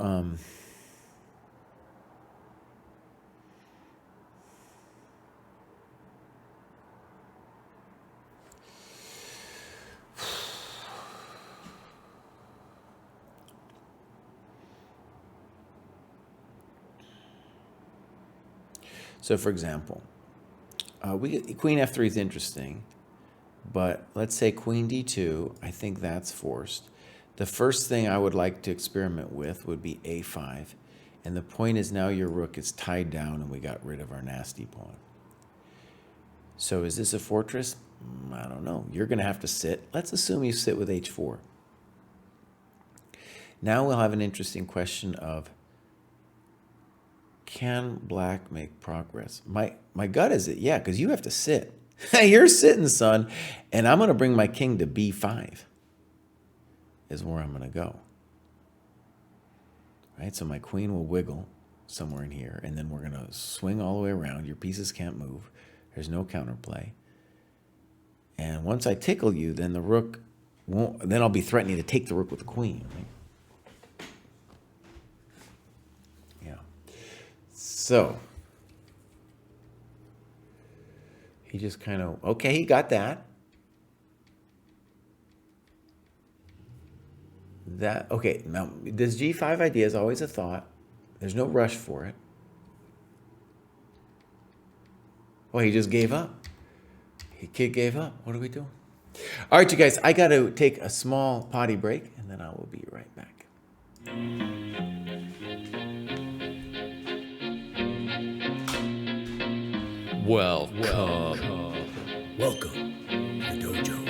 for example, queen f3 is interesting, but let's say queen d2, I think that's forced. The first thing I would like to experiment with would be a5. And the point is now your rook is tied down and we got rid of our nasty pawn. So is this a fortress? I don't know. You're going to have to sit. Let's assume you sit with h4. Now we'll have an interesting question of, can black make progress? My gut is that, yeah, because you have to sit. You're sitting, son. And I'm going to bring my king to b5. Is where I'm going to go. Right? So my queen will wiggle somewhere in here, and then we're going to swing all the way around. Your pieces can't move. There's no counterplay. And once I tickle you, then the rook won't, then I'll be threatening to take the rook with the queen. Right? Yeah. So he just kind of, okay, he got that. Okay, now this g5 idea is always a thought. There's no rush for it. Well, he just gave up. Kid gave up. What are we doing? All right, you guys, I got to take a small potty break, and then I will be right back. Welcome to the dojo.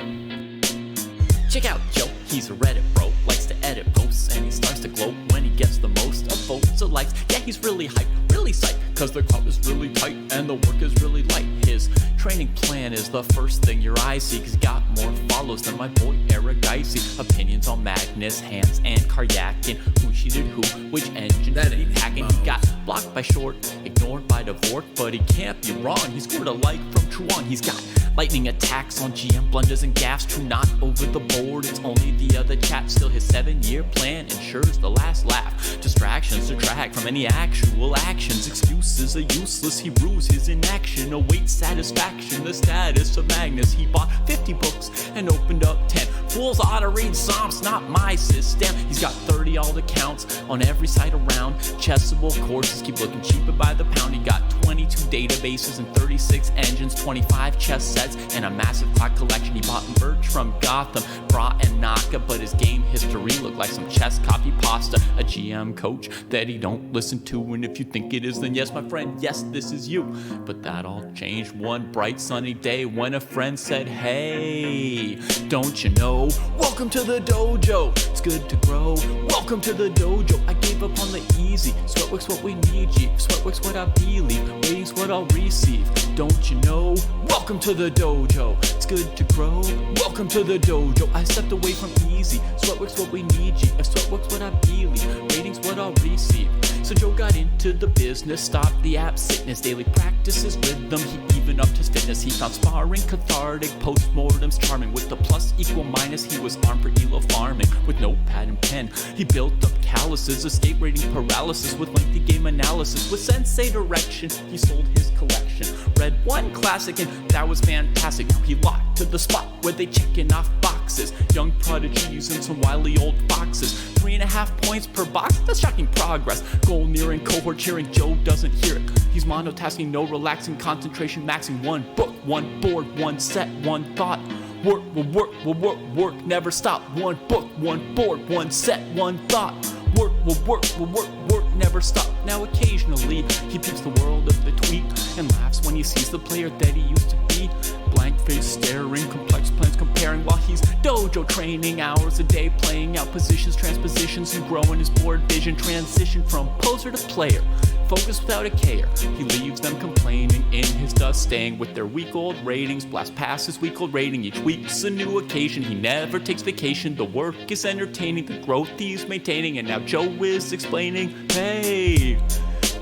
Check out Joe, he's a Reddit bro, likes to edit posts, and he starts to gloat when he gets the most of votes or likes. Yeah, he's really hyped, really psyched, cause the crowd is really tight and the work is really light. His training plan is the first thing your eyes see, cause he got more follows than my boy Aragaisi. Opinions on Magnus, Hans, and Karyakin, who cheated who, which engine that he hacking. He got blocked by Short, ignored by Dvorak, but he can't be wrong, he scored a like from Truan. He's got lightning attacks on GM blunders and gaffes, true not over the board, it's only the other chat. Still his 7-year plan ensures the last laugh. Distractions detract from any actual actions. Excuses are useless, he rues his inaction. Awaits satisfaction, the status of Magnus. He bought 50 books and opened up 10. Fools ought to read Psalms, not my system. He's got 30 alt accounts on every site around. Chessable courses keep looking cheaper by the pound. He got 22 databases and 36 engines, 25 chess sets, and a massive clock collection. He bought merch from Gotham, Bra and Naka, but his game history looked like some chess copy pasta. A GM coach that he don't listen to, and if you think it is, then yes, my friend, yes, this is you. But that all changed one bright sunny day when a friend said, hey, don't you know, welcome to the dojo, it's good to grow. Welcome to the dojo, I gave up on the easy. Sweatwork's what we need, G. Sweatwork's what I believe, waiting's what I'll receive. Don't you know, welcome to the dojo, it's good to grow. Welcome to the dojo, I stepped away from easy. Sweatwork's what we need, G. If sweatwork's what I believe, waiting's what I'll receive. So Joe got into the business, stopped the app sickness, daily practice his rhythm, he even upped his fitness. He found sparring cathartic, postmortems charming. With the plus equal minus, he was armed for elo farming. With notepad and pen, he built up calluses, escape rating paralysis with lengthy game analysis. With sensei direction, he sold his collection. Read one classic and that was fantastic. Now he locked to the spot where they checking off boxes. Young prodigies and some wily old foxes. 3.5 points per box, that's shocking progress. Goal nearing, cohort cheering, Joe doesn't hear it. He's monotasking, no relaxing, concentration maxing. One book, one board, one set, one thought. Work, will work, will work, work, never stop. One book, one board, one set, one thought. Work, will work, will work, work, never stop. Now occasionally, he peeps the world of the tweet and laughs when he sees the player that he used to be. Blank face staring, complex plans comparing while he's dojo training. Hours a day playing out positions, transpositions, and growing his board vision. Transition from poser to player, focus without a care. He leaves them complaining in his dust, staying with their week-old ratings. Blast past his week-old rating, each week's a new occasion. He never takes vacation, the work is entertaining, the growth he's maintaining. And now Joe is explaining, hey,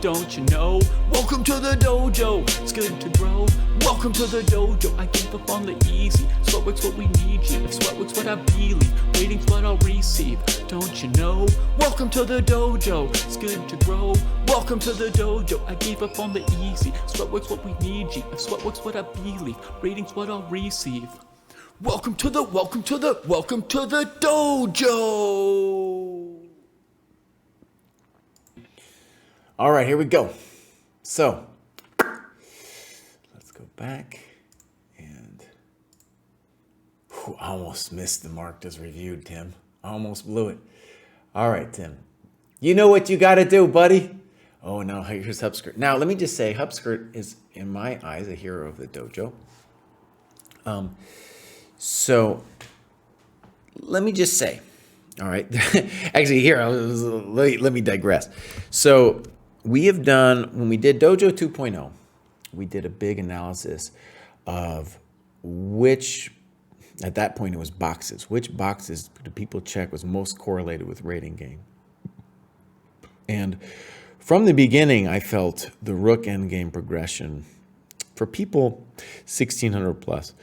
don't you know, welcome to the dojo, it's good to grow. Welcome to the dojo, I gave up on the easy. Sweatwork's what we need, G. If sweatwork's what I believe, waiting's what I'll receive. Don't you know, welcome to the dojo, it's good to grow. Welcome to the dojo, I gave up on the easy. Sweatwork's what we need, G. If sweatwork's what I believe, rating's what I'll receive. Welcome to the dojo. All right, here we go. So let's go back and I almost missed the marked as reviewed, Tim. I almost blew it. All right, Tim. You know what you got to do, buddy. Oh, no, here's Hupskirt. Now, let me just say, Hupskirt is, in my eyes, a hero of the dojo. So let me just say, all right. Actually, here, let me digress. So we have done, when we did Dojo 2.0, we did a big analysis of which, at that point it was boxes, which boxes do people check was most correlated with rating gain. And from the beginning, I felt the rook endgame progression for people 1600 plus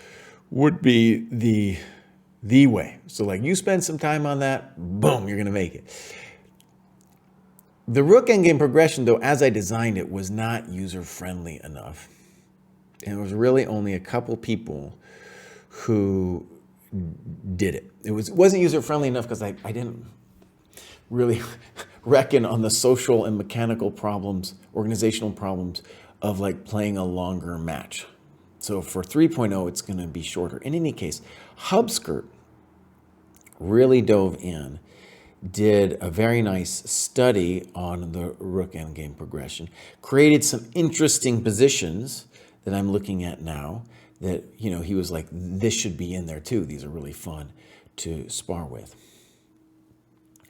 would be the way. So like you spend some time on that, boom, you're going to make it. The rook endgame progression, though, as I designed it, was not user-friendly enough. And it was really only a couple people who did it. It wasn't user-friendly enough because I didn't really reckon on the social and mechanical problems, organizational problems of like playing a longer match. So for 3.0, it's going to be shorter. In any case, Hupskirt really dove in, did a very nice study on the rook endgame progression, created some interesting positions that I'm looking at now that, you know, he was like, this should be in there too. These are really fun. to spar with.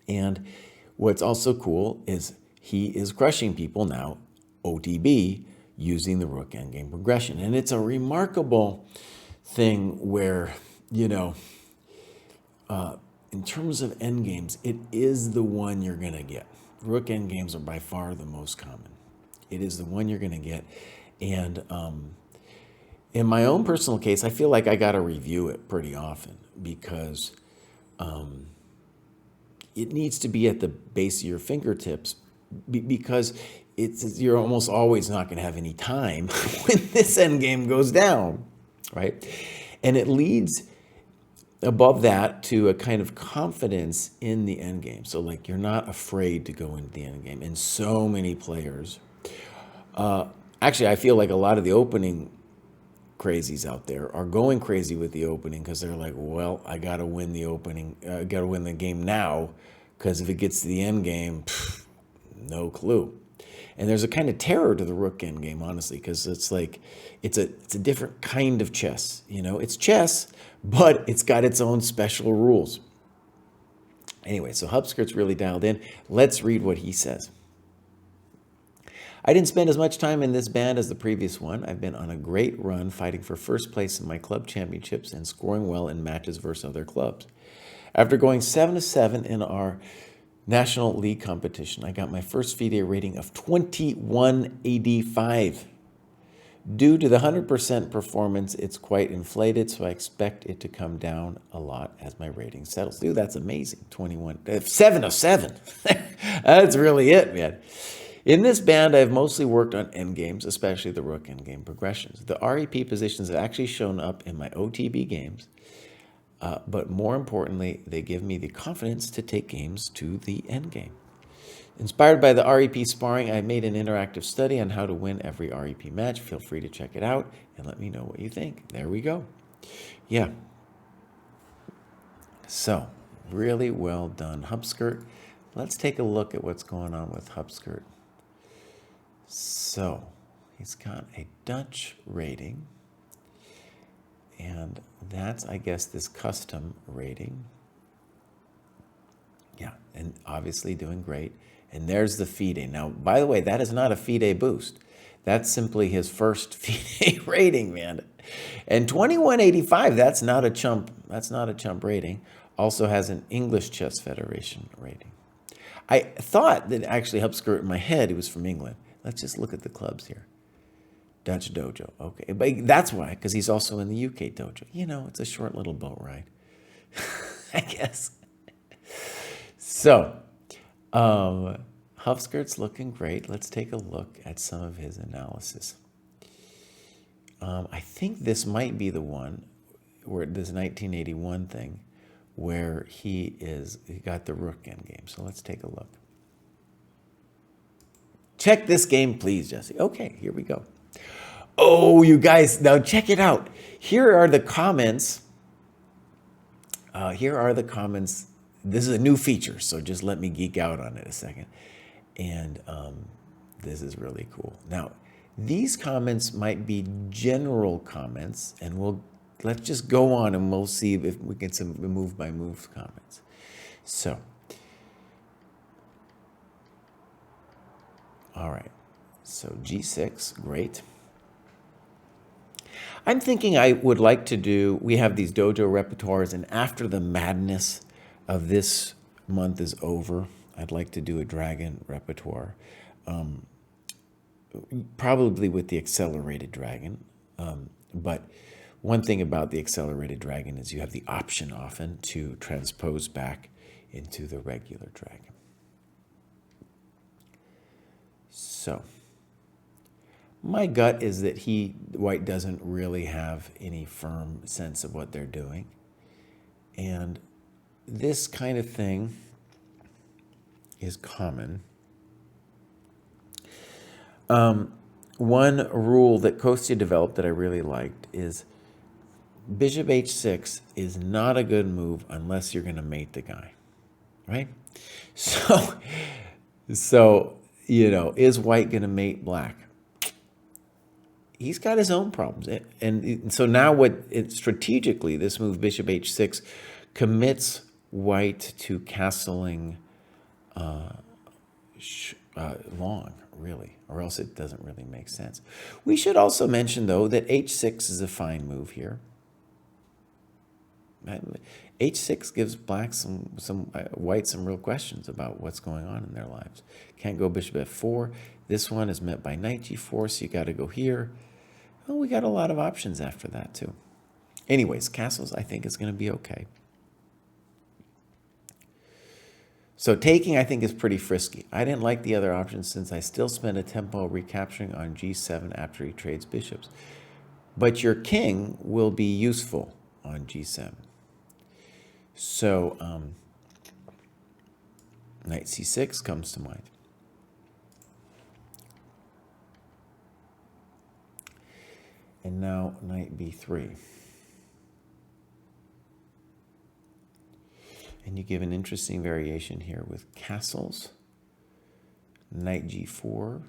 And what's also cool is he is crushing people now, OTB, using the rook endgame progression. And it's a remarkable thing where, in terms of endgames, it is the one you're going to get. Rook endgames are by far the most common. It is the one you're going to get. And in my own personal case, I feel like I got to review it pretty often because it needs to be at the base of your fingertips because you're almost always not going to have any time when this endgame goes down, right? And it leads above that to a kind of confidence in the endgame. So like you're not afraid to go into the endgame. And so many players, actually I feel like a lot of the opening crazies out there are going crazy with the opening because they're like, well, I got to win the opening, got to win the game now because if it gets to the end game, no clue. And there's a kind of terror to the rook endgame, honestly, because it's like it's a different kind of chess. It's chess, but it's got its own special rules. Anyway, so Hupskirt's really dialed in. Let's read what he says. I didn't spend as much time in this band as the previous one. I've been on a great run fighting for first place in my club championships and scoring well in matches versus other clubs. After going 7-7 in our National League competition, I got my first FIDE rating of 2185. Due to the 100% performance, it's quite inflated, so I expect it to come down a lot as my rating settles. Dude, that's amazing. 7-7. That's really it, man. In this band, I've mostly worked on endgames, especially the rook endgame progressions. The REP positions have actually shown up in my OTB games, but more importantly, they give me the confidence to take games to the endgame. Inspired by the REP sparring, I made an interactive study on how to win every REP match. Feel free to check it out and let me know what you think. There we go. Yeah. So, really well done, Hupskirt. Let's take a look at what's going on with Hupskirt. So, he's got a Dutch rating. And that's, I guess, this custom rating. Yeah, and obviously doing great. And there's the FIDE. Now, by the way, that is not a FIDE boost. That's simply his first FIDE rating, man. And 2185, that's not a chump. That's not a chump rating. Also has an English Chess Federation rating. I thought that actually Hupskirt in my head, he was from England. Let's just look at the clubs here. Dutch Dojo. Okay, but that's why, because he's also in the UK Dojo. It's a short little boat ride, I guess. So, Hupskirt's looking great. Let's take a look at some of his analysis. I think this might be the one where this 1981 thing where he got the rook endgame. So let's take a look. Check this game, please, Jesse. Okay, here we go. Oh, you guys, now check it out. Here are the comments. This is a new feature, so just let me geek out on it a second. And this is really cool. Now, these comments might be general comments, and let's just go on and we'll see if we get some move-by-move comments. So, all right. So G6, great. I'm thinking I would like to we have these dojo repertoires, and after the madness of this month is over, I'd like to do a dragon repertoire, probably with the accelerated dragon. But one thing about the accelerated dragon is you have the option often to transpose back into the regular dragon. So, my gut is that White doesn't really have any firm sense of what they're doing. And this kind of thing is common. One rule that Kostya developed that I really liked is bishop h6 is not a good move unless you're going to mate the guy, right? So, is White going to mate black? He's got his own problems. And so now strategically, this move, bishop h6, commits white to castling long, really, or else it doesn't really make sense. We should also mention, though, that h6 is a fine move here. H6 gives black white some real questions about what's going on in their lives. Can't go bishop f4. This one is met by knight g4, so you got to go here. Well, we got a lot of options after that, too. Anyways, castles, I think, is going to be okay. So taking, I think, is pretty frisky. I didn't like the other options since I still spend a tempo recapturing on g7 after he trades bishops. But your king will be useful on g7. So knight c6 comes to mind. And now knight b3. And you give an interesting variation here with castles, knight g4,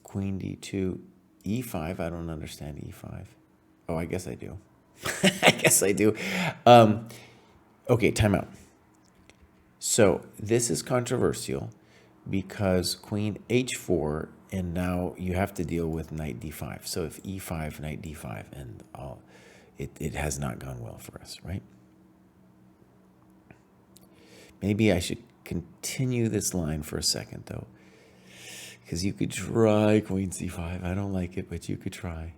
queen d2, e5. I don't understand e5. Oh, I guess I do. I guess I do. Okay, time out. So this is controversial because queen h4, and now you have to deal with knight d5. So if e5, knight d5, and all, it has not gone well for us, right? Maybe I should continue this line for a second, though, because you could try queen c5. I don't like it, but you could try.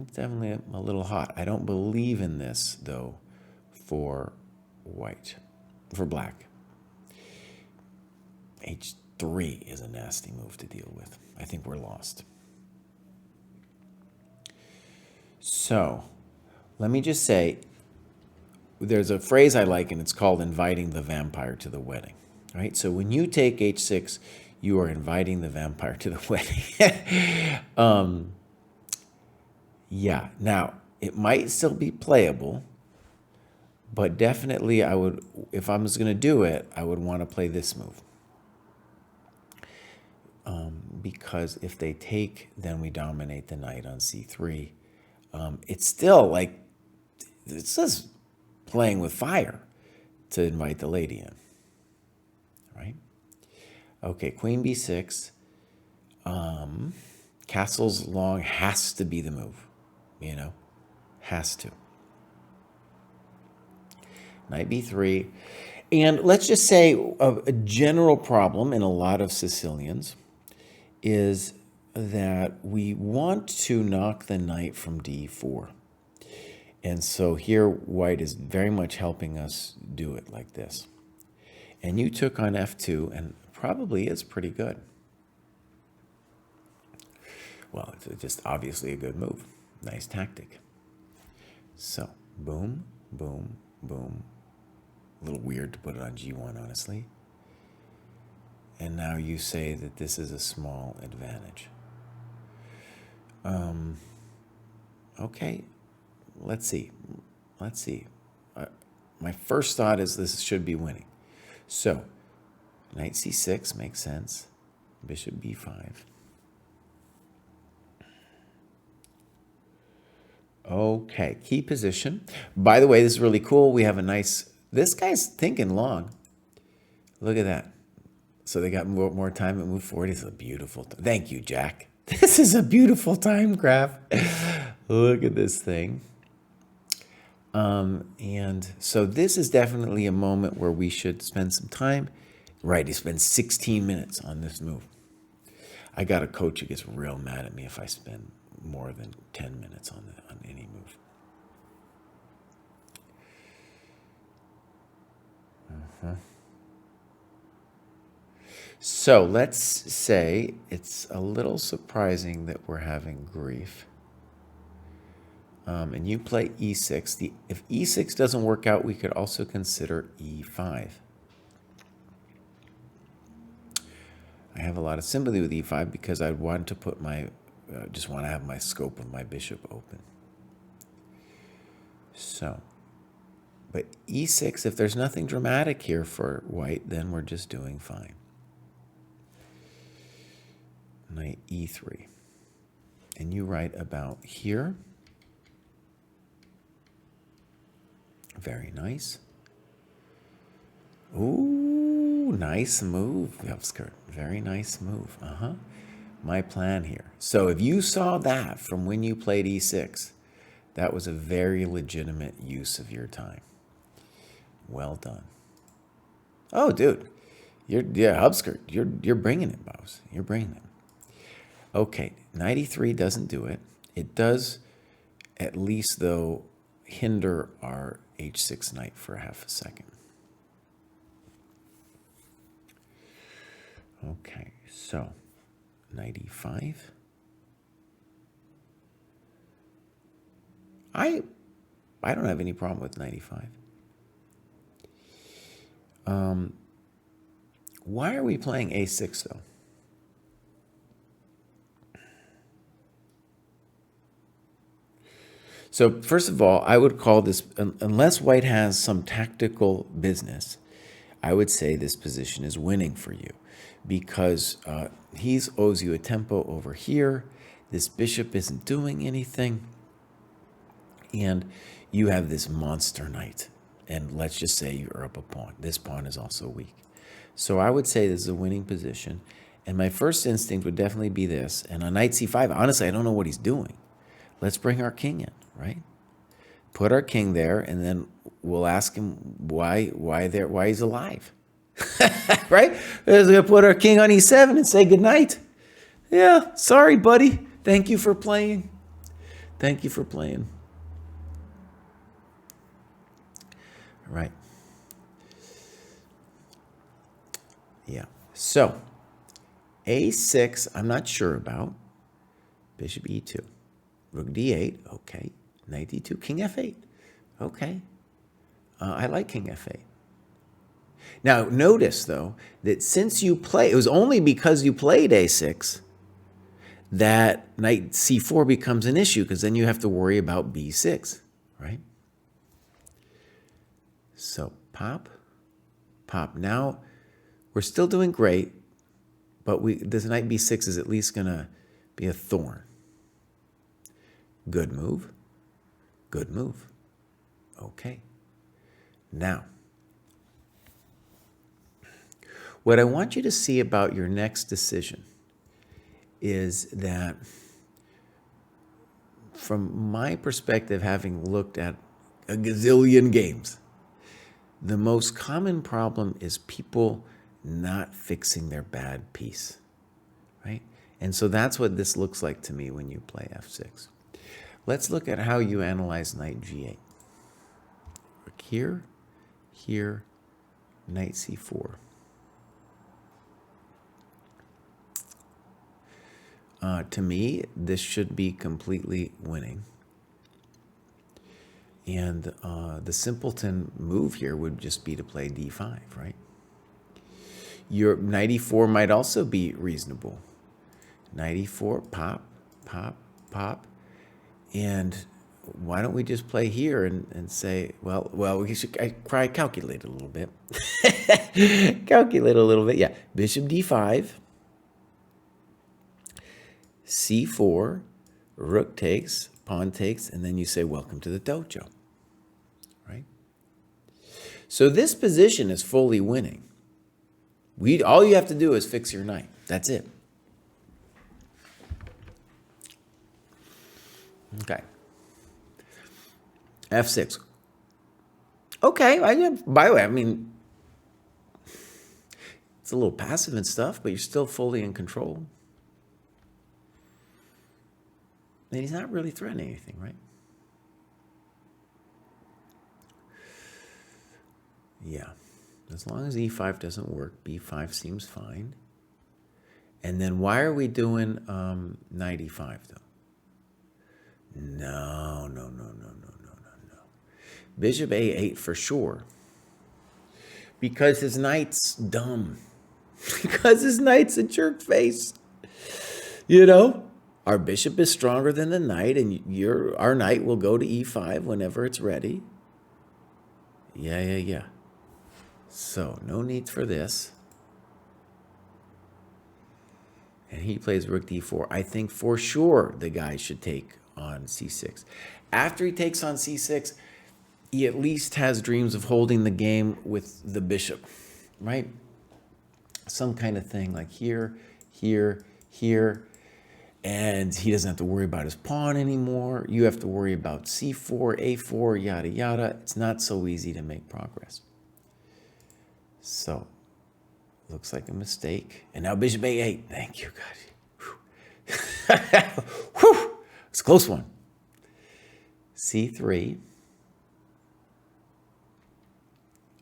It's definitely a little hot. I don't believe in this, though, for white, for black. h3 is a nasty move to deal with. I think we're lost. So let me just say, there's a phrase I like, and it's called inviting the vampire to the wedding. Right? So when you take h6, you are inviting the vampire to the wedding. Yeah, now, it might still be playable, but definitely I would, if I was going to do it, I would want to play this move. Because if they take, then we dominate the knight on c3. It's still like, it's just playing with fire to invite the lady in, right? Okay, queen b6. Castles long has to be the move. You know, has to. Knight b3. And let's just say a general problem in a lot of Sicilians is that we want to knock the knight from d4. And so here white is very much helping us do it like this. And you took on f2, and probably is pretty good. Well, it's just obviously a good move. Nice tactic. So, boom, boom, boom. A little weird to put it on g1, honestly. And now you say that this is a small advantage. Okay, let's see. Let's see. My first thought is this should be winning. So, knight c6 makes sense. Bishop b5. Okay, key position. By the way, this is really cool. We have a nice, this guy's thinking long. Look at that. So they got more time to move forward. It's a beautiful, thank you, Jack. This is a beautiful time graph. Look at this thing. And so this is definitely a moment where we should spend some time. Right, he spends 16 minutes on this move. I got a coach who gets real mad at me if I spend more than 10 minutes on any move. So let's say it's a little surprising that we're having grief. And you play e6. If e6 doesn't work out, we could also consider e5. I have a lot of sympathy with e5 because I want to put my, just want to have my scope of my bishop open. So, but e6, if there's nothing dramatic here for white, then we're just doing fine. knight e3. And you write about here. Very nice. Ooh, nice move, Kavutskiy. Very nice move. My plan here. So if you saw that from when you played e6, that was a very legitimate use of your time. Well done. Oh, dude. Kavutskiy, you're bringing it, boss. You're bringing it. Okay, knight e3 doesn't do it. It does, at least, though, hinder our h6 knight for half a second. Okay, so knight e5. I don't have any problem with knight e5. Why are we playing a6 though? So first of all, I would call this, unless white has some tactical business, I would say this position is winning for you, because he owes you a tempo over here. This bishop isn't doing anything. And you have this monster knight. And let's just say you're up a pawn. This pawn is also weak. So I would say this is a winning position. And my first instinct would definitely be this. And on knight c5, honestly, I don't know what he's doing. Let's bring our king in, right? Put our king there, and then we'll ask him why he's alive. Right? We're going to put our king on e7 and say goodnight. Yeah, sorry, buddy. Thank you for playing. Thank you for playing. Right. Yeah. So, a6, I'm not sure about. Bishop e2. Rook d8. Okay. Knight d2. King f8. Okay. I like king f8. Now, notice, though, that since you play, it was only because you played a6 that knight c4 becomes an issue, because then you have to worry about b6, right? So pop, pop. Now we're still doing great, but this knight b6 is at least going to be a thorn. Good move. Good move. Okay. Now, what I want you to see about your next decision is that, from my perspective, having looked at a gazillion games, the most common problem is people not fixing their bad piece, right? And so that's what this looks like to me when you play f6. Let's look at how you analyze knight g8. Here, here, knight c4. To me, this should be completely winning. And the simpleton move here would just be to play d5, right? Your knight e4 might also be reasonable. Knight e4, pop, pop, pop. And why don't we just play here and say, well, we should Kraai calculate a little bit. Calculate a little bit, yeah. Bishop d5, c4, rook takes, pawn takes, and then you say, welcome to the dojo, right? So this position is fully winning. All you have to do is fix your knight. That's it. Okay. f6. Okay. By the way, I mean, it's a little passive and stuff, but you're still fully in control. And he's not really threatening anything, right? Yeah. As long as e5 doesn't work, b5 seems fine. And then why are we doing knight e5, though? No. Bishop a8 for sure. Because his knight's dumb. Because his knight's a jerk face. You know? Our bishop is stronger than the knight, and our knight will go to e5 whenever it's ready. Yeah. So, no need for this. and he plays rook d4, I think for sure the guy should take on c6. After he takes on c6, he at least has dreams of holding the game with the bishop, right? Some kind of thing like here, here, here, and he doesn't have to worry about his pawn anymore. You have to worry about c4, a4, yada, yada. It's not so easy to make progress. So, looks like a mistake. And now bishop a8. Thank you, God. Whew. It's a close one. c3.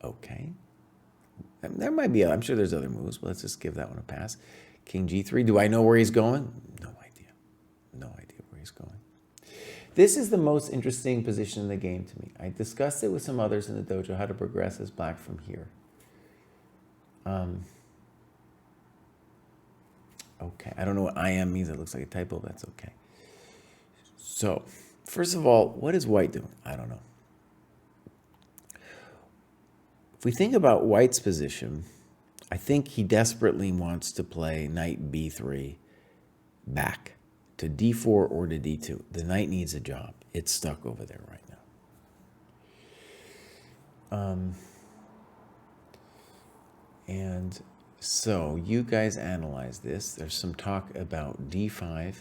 Okay. There might be, I'm sure there's other moves, but let's just give that one a pass. King g3. Do I know where he's going? No idea. No idea where he's going. This is the most interesting position in the game to me. I discussed it with some others in the dojo, how to progress as black from here. Okay, I don't know what IM means. It looks like a typo, but that's okay. So, first of all, what is white doing? I don't know. If we think about white's position, I think he desperately wants to play knight b3 back to d4 or to d2. The knight needs a job. It's stuck over there right now. And so you guys analyze this. There's some talk about d5,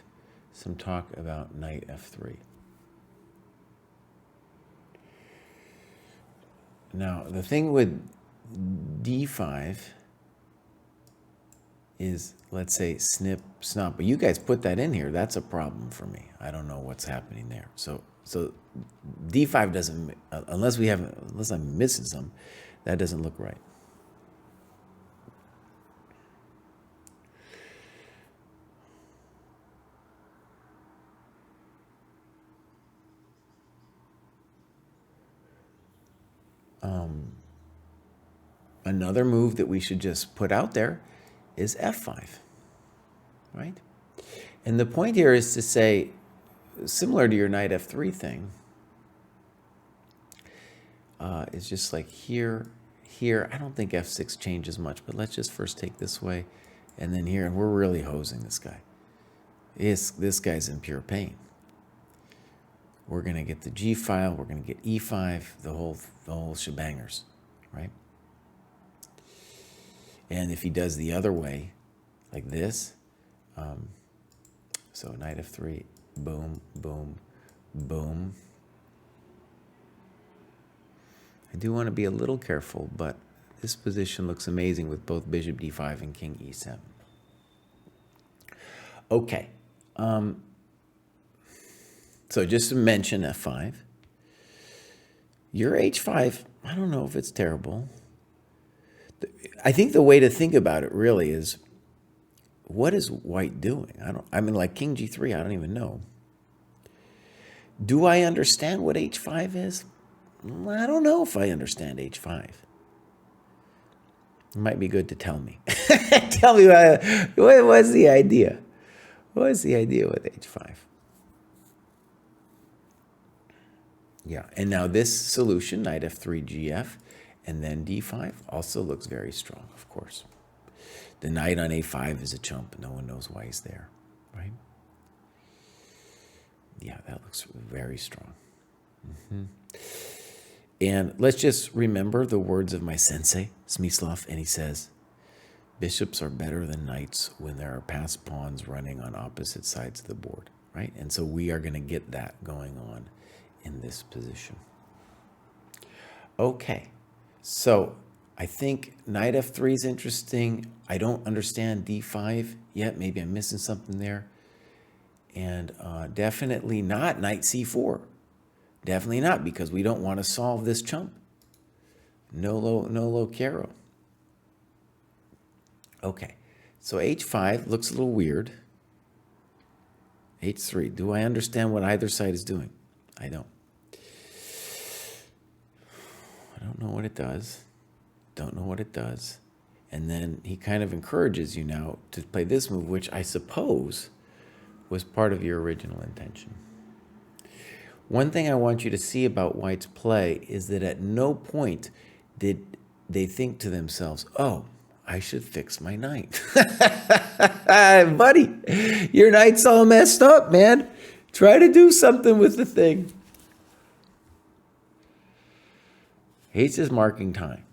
some talk about knight f3. Now, the thing with d5 is, let's say, snip, snap. But you guys put that in here. That's a problem for me. I don't know what's happening there. So d5 doesn't, unless I'm missing some, that doesn't look right. Another move that we should just put out there is f5, right? And the point here is to say, similar to your knight f3 thing, it's just like here, here. I don't think f6 changes much, but let's just first take this way, and then here, and we're really hosing this guy. This guy's in pure pain. We're going to get the G file, we're going to get E5, the whole shebangers, right? And if he does the other way, like this, so knight f3, boom, boom, boom. I do want to be a little careful, but this position looks amazing with both bishop d5 and king e7. Okay. So just to mention f5. Your h5, I don't know if it's terrible. I think the way to think about it really is, what is white doing? I mean, like king g3, I don't even know. Do I understand what h5 is? I don't know if I understand h5. It might be good to tell me. Tell me what's the idea? What's the idea with h5? Yeah, and now this solution, knight f3, gf, and then d5, also looks very strong, of course. The knight on a5 is a chump. No one knows why he's there, right? Yeah, that looks very strong. And let's just remember the words of my sensei, Smyslov, and he says, bishops are better than knights when there are passed pawns running on opposite sides of the board, right? And so we are going to get that going on in this position. Okay, so I think knight f3 is interesting. I don't understand d5 yet. Maybe I'm missing something there. And definitely not knight c4. Definitely not, because we don't want to solve this chump. No lo quiero. Okay, so h5 looks a little weird. h3, do I understand what either side is doing? I don't. I don't know what it does. Don't know what it does. And then he kind of encourages you now to play this move, which I suppose was part of your original intention. One thing I want you to see about White's play is that at no point did they think to themselves, oh, I should fix my knight. Buddy, your knight's all messed up, man. Try to do something with the thing. He's just marking time.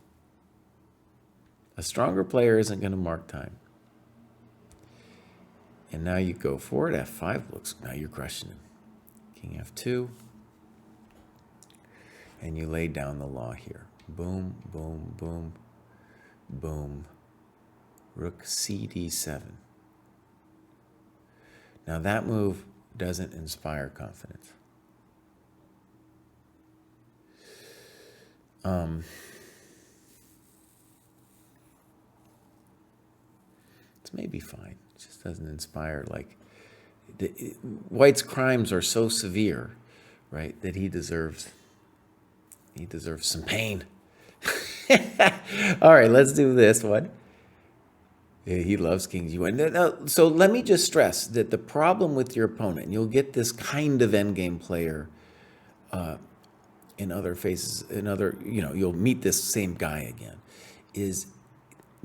A stronger player isn't going to mark time. And now you go for it. F5 looks, now you're crushing him. King F2. And you lay down the law here. Boom, boom, boom, boom. Rook CD7. Now that move doesn't inspire confidence. It's maybe fine. It just doesn't inspire, like, White's crimes are so severe, right, that he deserves some pain. All right, let's do this one. Yeah, he loves King G1. So let me just stress that the problem with your opponent, and you'll get this kind of endgame player in other phases, you'll meet this same guy again, is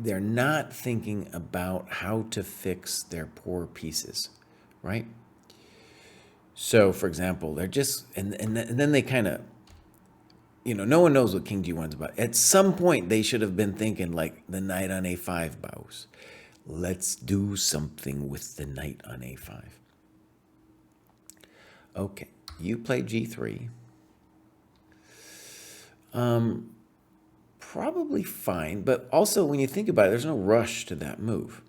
they're not thinking about how to fix their poor pieces, right? So, for example, they're just, and then they kind of, no one knows what King G1 is about. At some point, they should have been thinking, like, the knight on A5 bows. Let's do something with the knight on A5. Okay, you play G3. Probably fine, but also when you think about it, there's no rush to that move,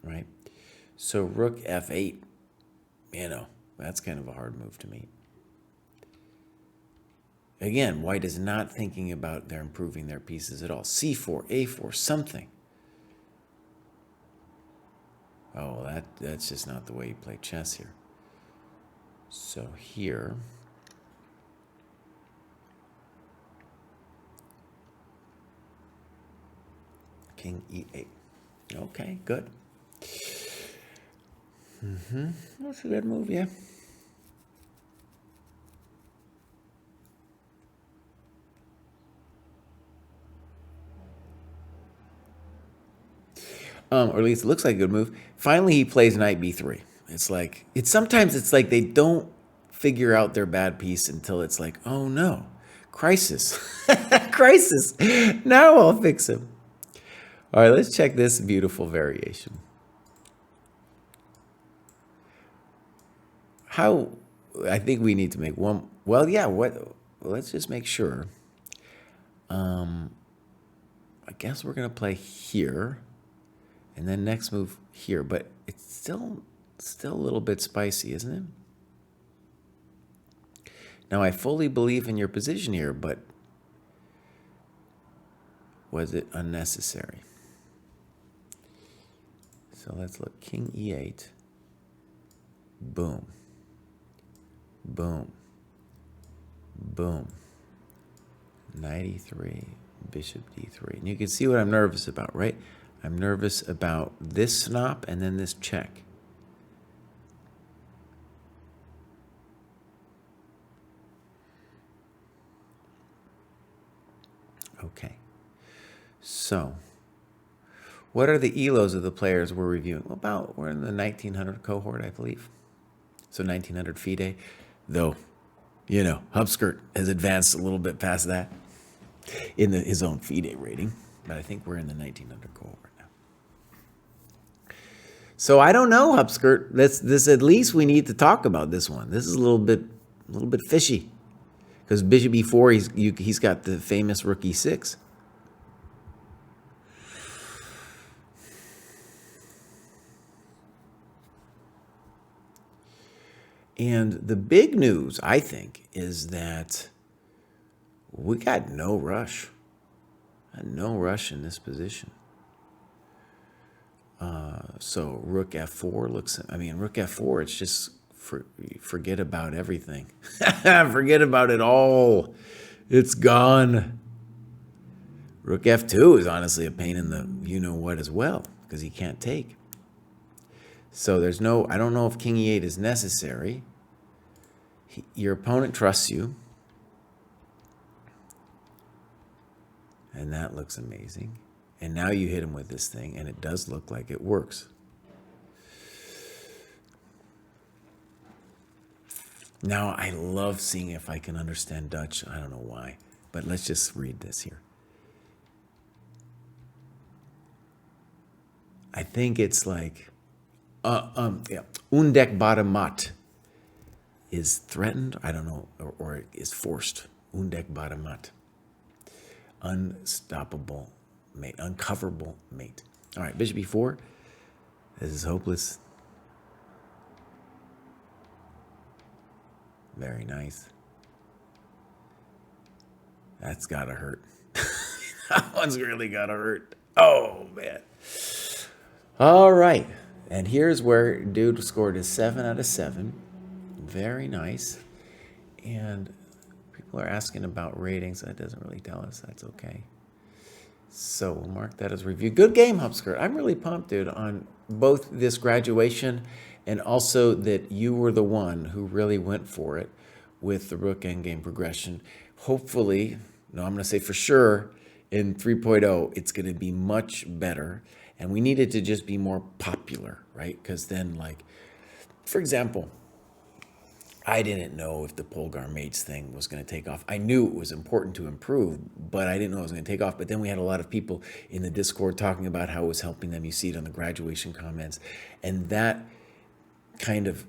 right? So Rook F8, that's kind of a hard move to meet. Again, White is not thinking about their improving their pieces at all. C4, A4, something. Oh, that's just not the way you play chess here. So here, King E8. Okay, good. That's a good move, yeah. Or at least it looks like a good move. Finally, he plays knight b3. Sometimes it's like they don't figure out their bad piece until it's like, oh no, crisis, crisis. Now I'll fix him. All right, let's check this beautiful variation. I think we need to make one. Well, yeah. Let's just make sure. I guess we're gonna play here. And then next move here, but it's still a little bit spicy, isn't it? Now, I fully believe in your position here, but was it unnecessary? So let's look. King E8. Boom. Boom. Boom. Knight E3, bishop D3. And you can see what I'm nervous about, right? I'm nervous about this snop and then this check. Okay. So, what are the ELOs of the players we're reviewing? We're in the 1900 cohort, I believe. So 1900 FIDE. Though, Hupskirt has advanced a little bit past that in his own FIDE rating. But I think we're in the 1900 cohort now. So I don't know, Hupskirt. This at least we need to talk about this one. This is a little bit fishy, because bishop e4, he's got the famous rook e6. And the big news, I think, is that we got no rush. No rush in this position. So rook f4 rook f4, it's just forget about everything. Forget about it all. It's gone. Rook f2 is honestly a pain in the you-know-what as well, because he can't take. So I don't know if King e8 is necessary. Your opponent trusts you. And that looks amazing. And now you hit him with this thing, and it does look like it works. Now, I love seeing if I can understand Dutch. I don't know why, but let's just read this here. I think it's like, Undekbare mat is threatened, I don't know, or is forced. Undekbare mat. Unstoppable mate, uncoverable mate. All right, bishop e4. This is hopeless. Very nice. That's gotta hurt. That one's really gotta hurt. Oh, man. All right. And here's where dude scored a 7 out of 7. Very nice. And people are asking about ratings. That doesn't really tell us. That's okay. So we'll mark that as review. Good game, Hupskirt. I'm really pumped, dude, on both this graduation and also that you were the one who really went for it with the rook endgame progression. Hopefully, no, I'm going to say for sure, in 3.0, it's going to be much better. And we need it to just be more popular, right? Because then, like, for example, I didn't know if the Polgar mates thing was going to take off. I knew it was important to improve, but I didn't know it was going to take off. But then we had a lot of people in the Discord talking about how it was helping them. You see it on the graduation comments. And that kind of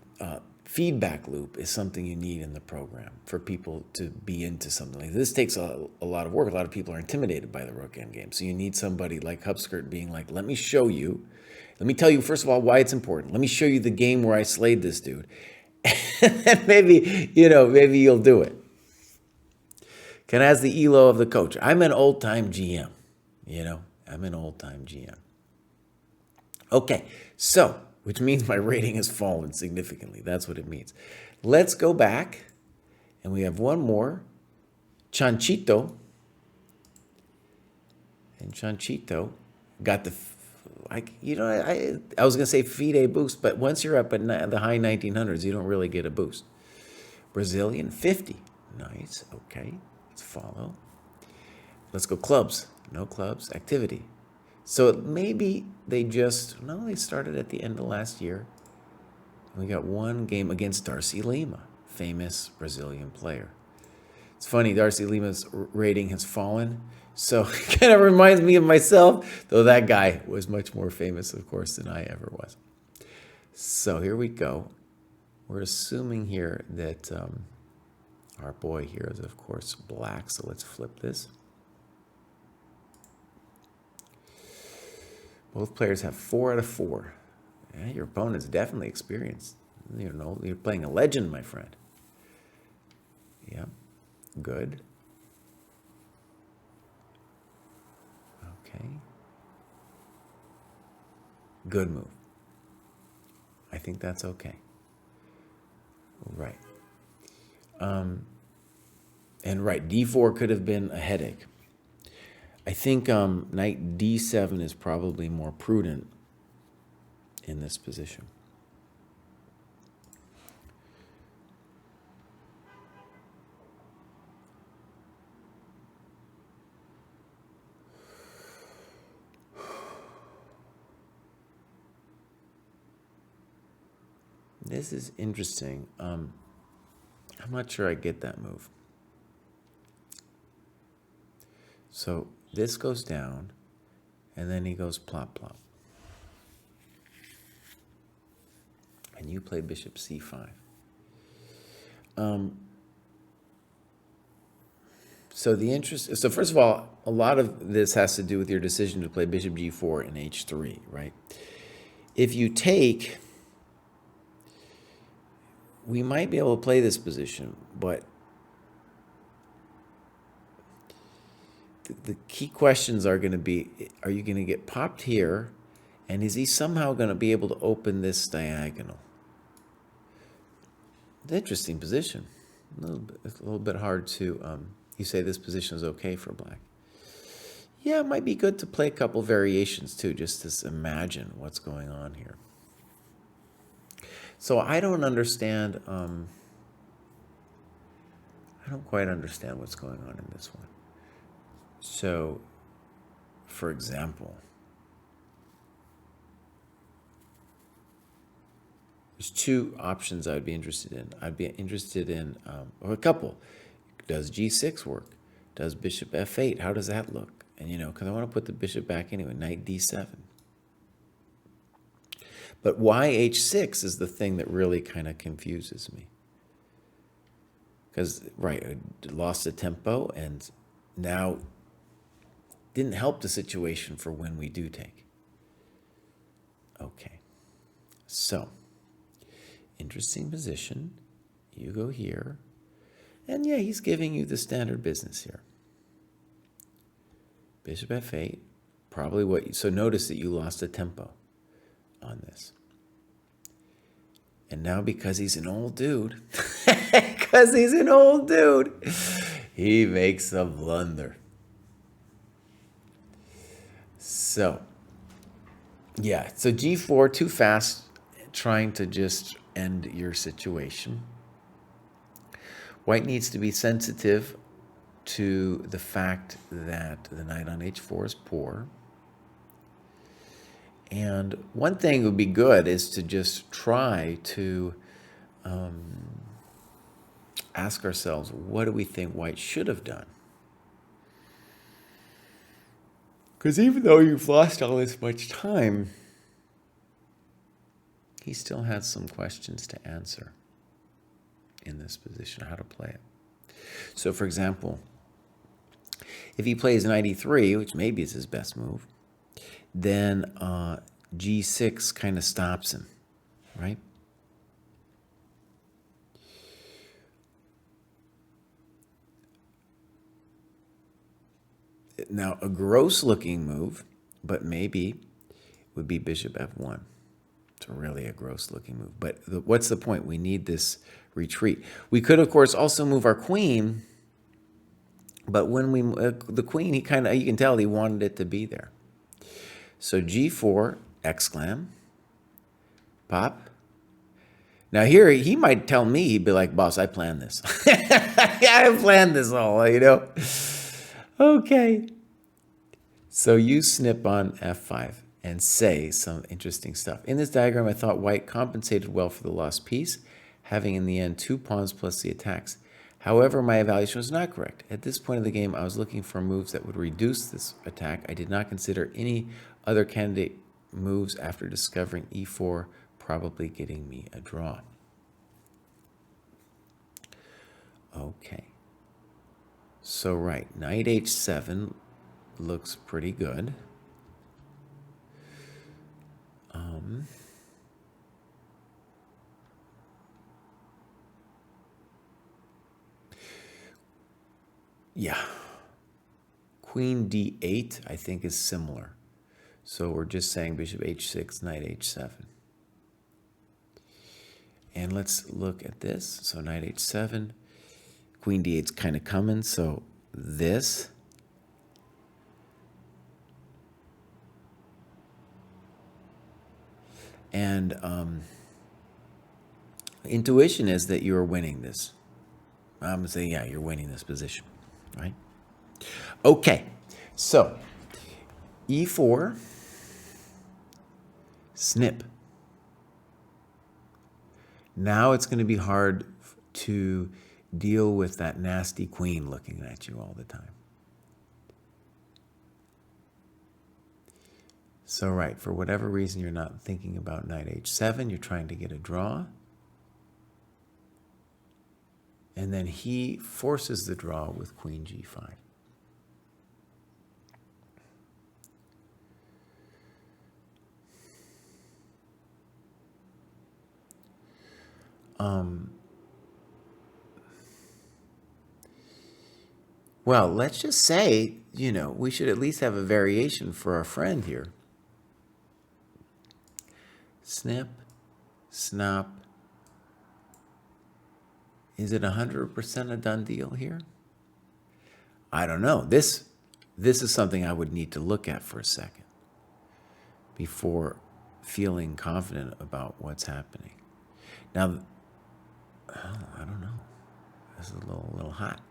feedback loop is something you need in the program for people to be into something like this. This takes a lot of work. A lot of people are intimidated by the rook endgame. So you need somebody like Hupskirt being like, let me show you. Let me tell you, first of all, why it's important. Let me show you the game where I slayed this dude. And maybe, maybe you'll do it. Can I ask the ELO of the coach? I'm an old-time GM, I'm an old-time GM. Okay, so, which means my rating has fallen significantly. That's what it means. Let's go back, and we have one more, Chanchito. And Chanchito got the, I was going to say FIDE boost, but once you're up at the high 1900s, you don't really get a boost. Brazilian 50. Nice. Okay. Let's follow. Let's go clubs. No clubs. Activity. So maybe they they started at the end of last year. We got one game against Darcy Lima, famous Brazilian player. It's funny, Darcy Lima's rating has fallen. So it kind of reminds me of myself, though that guy was much more famous, of course, than I ever was. So here we go. We're assuming here that our boy here is, of course, black. So let's flip this. Both players have 4 out of 4. Yeah, your opponent's definitely experienced. You're playing a legend, my friend. Yeah, good. Okay. Good move. I think that's okay. Right. And right, d4 could have been a headache. I think knight d7 is probably more prudent in this position. This is interesting. I'm not sure I get that move. So this goes down, and then he goes plop, plop. And you play bishop c5. So first of all, a lot of this has to do with your decision to play bishop g4 and h3, right? If you take, we might be able to play this position, but the key questions are going to be, are you going to get popped here? And is he somehow going to be able to open this diagonal? It's an interesting position. A little bit hard to, you say this position is okay for black. Yeah, it might be good to play a couple variations too, just to imagine what's going on here. So I don't understand, I don't quite understand what's going on in this one. So for example, there's two options I would be interested in. I'd be interested in, or a couple. Does G6 work? Does bishop F8? How does that look? And, because I want to put the bishop back anyway, knight D7. But why H6 is the thing that really kind of confuses me. Because, right, I lost the tempo, and now didn't help the situation for when we do take. Okay, so interesting position. You go here. And yeah, he's giving you the standard business here. Bishop F8, probably what, so notice that you lost the tempo on this. And now because he's an old dude, he makes a blunder. So, yeah, so G4, too fast, trying to just end your situation. White needs to be sensitive to the fact that the knight on H4 is poor. And one thing would be good is to just try to ask ourselves, what do we think White should have done? Because even though you've lost all this much time, he still has some questions to answer in this position, how to play it. So, for example, if he plays knight E3, which maybe is his best move, then G6 kind of stops him, right? Now, a gross-looking move, but maybe would be bishop F1. It's really a gross-looking move. But what's the point? We need this retreat. We could, of course, also move our queen, but when we the queen, you can tell he wanted it to be there. So G4, exclam, pop. Now here, he might tell me, he'd be like, boss, I planned this. I planned this all, Okay. So you snip on F5 and say some interesting stuff. In this diagram, I thought White compensated well for the lost piece, having in the end 2 pawns plus the attacks. However, my evaluation was not correct. At this point of the game, I was looking for moves that would reduce this attack. I did not consider any other candidate moves after discovering E4 probably getting me a draw. Okay. So, right, knight H7 looks pretty good. Yeah. Queen D8, I think, is similar. So we're just saying bishop H6, knight H7. And let's look at this. So knight H7, queen D8's kind of coming. So this. And intuition is that you're winning this. I'm going to say, yeah, you're winning this position, right? Okay, so E4, snip. Now it's going to be hard to deal with that nasty queen looking at you all the time. So, right, for whatever reason, you're not thinking about knight H7. You're trying to get a draw. And then he forces the draw with queen G5. Well, let's just say, we should at least have a variation for our friend here. Snip, snap. Is it 100% a done deal here? I don't know. This is something I would need to look at for a second before feeling confident about what's happening. Now, I don't know. This is a little hot.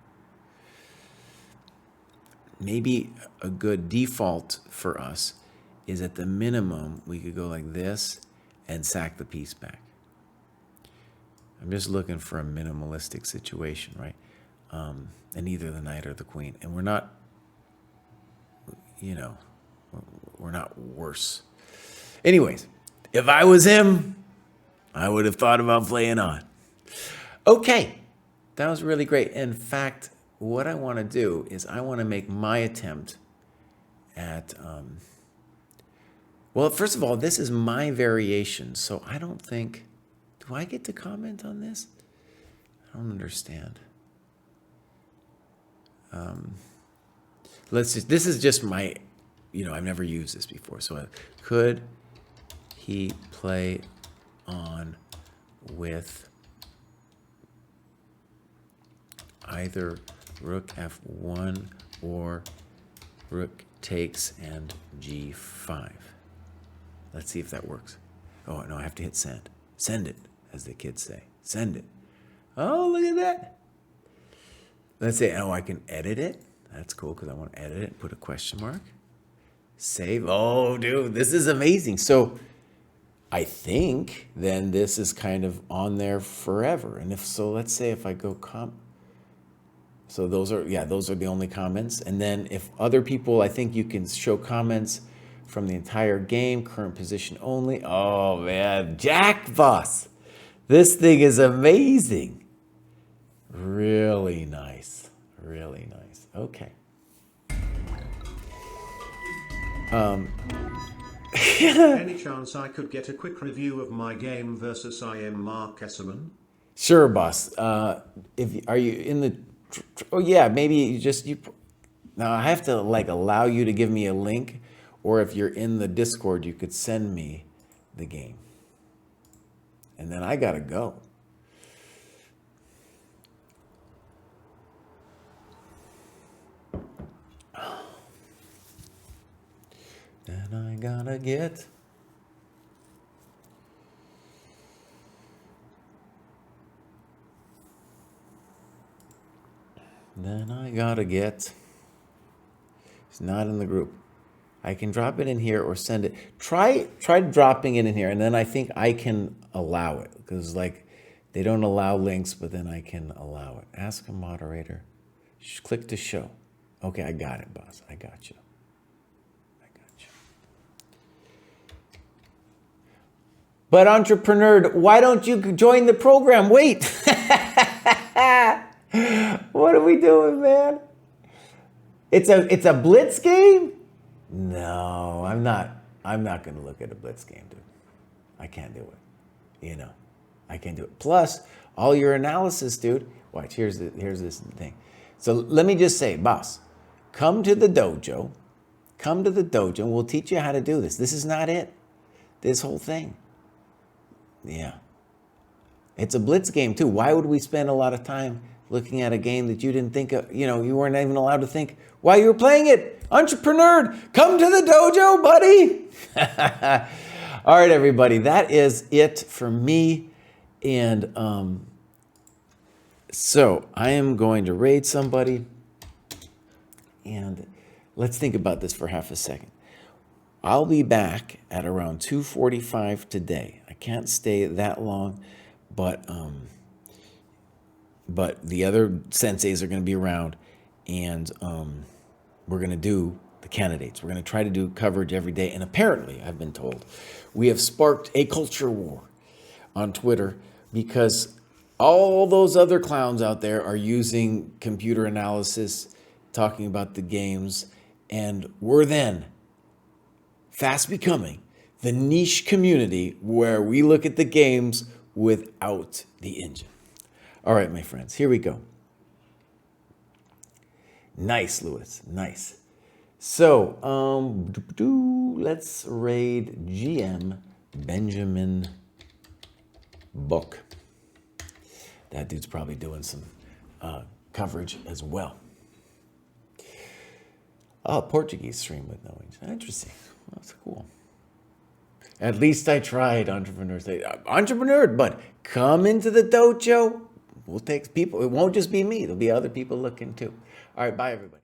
maybe a good default for us is at the minimum, we could go like this and sack the piece back. I'm just looking for a minimalistic situation, right? And either the knight or the queen. And we're not, we're not worse. Anyways, if I was him, I would have thought about playing on. Okay, that was really great. In fact, what I want to do is I want to make my attempt at, well, first of all, this is my variation, so I don't think, do I get to comment on this? I don't understand. This is just my, I've never used this before. So could he play on with either rook f1 or rook takes and g5? Let's see if that works. Oh, no, I have to hit send. Send it, as the kids say. Send it. Oh, look at that. Let's say, I can edit it. That's cool because I want to edit it. Put a question mark. Save. Oh, dude, this is amazing. So I think then this is kind of on there forever. And if so, let's say if I go so those are the only comments. And then if other people, I think you can show comments from the entire game, current position only. Oh man, Jack Boss. This thing is amazing. Really nice. Really nice. Okay. Any chance I could get a quick review of my game versus I am Mark Esserman? Sure, boss. Are you in the? Oh yeah, maybe you. Now I have to allow you to give me a link, or if you're in the Discord, you could send me the game, and then I gotta go. Then I gotta get. It's not in the group. I can drop it in here or send it. Try dropping it in here, and then I think I can allow it because they don't allow links, but then I can allow it. Ask a moderator. Click to show. Okay, I got it, boss. I got you. But entrepreneur, why don't you join the program? Wait. What are we doing, man? It's a blitz game? No, I'm not going to look at a blitz game, dude. I can't do it. I can't do it. Plus, all your analysis, dude. Watch, here's this thing. So let me just say, boss, come to the dojo. Come to the dojo, and we'll teach you how to do this. This is not it. This whole thing. Yeah. It's a blitz game, too. Why would we spend a lot of time looking at a game that you didn't think of, you weren't even allowed to think while you were playing it? Entrepreneur, come to the dojo, buddy. All right, everybody, that is it for me. And so I am going to raid somebody. And let's think about this for half a second. I'll be back at around 2:45 today. I can't stay that long, but the other senseis are going to be around, and we're going to do the candidates. We're going to try to do coverage every day, and apparently, I've been told, we have sparked a culture war on Twitter because all those other clowns out there are using computer analysis, talking about the games, and we're then fast becoming the niche community where we look at the games without the engine. All right, my friends, here we go. Nice, Lewis, nice. So, let's raid GM Benjamin Book. That dude's probably doing some coverage as well. Oh, Portuguese stream with no engine. Interesting. That's cool. At least I tried, entrepreneur. Entrepreneur, but come into the dojo. We'll take people. It won't just be me. There'll be other people looking too. All right, bye, everybody.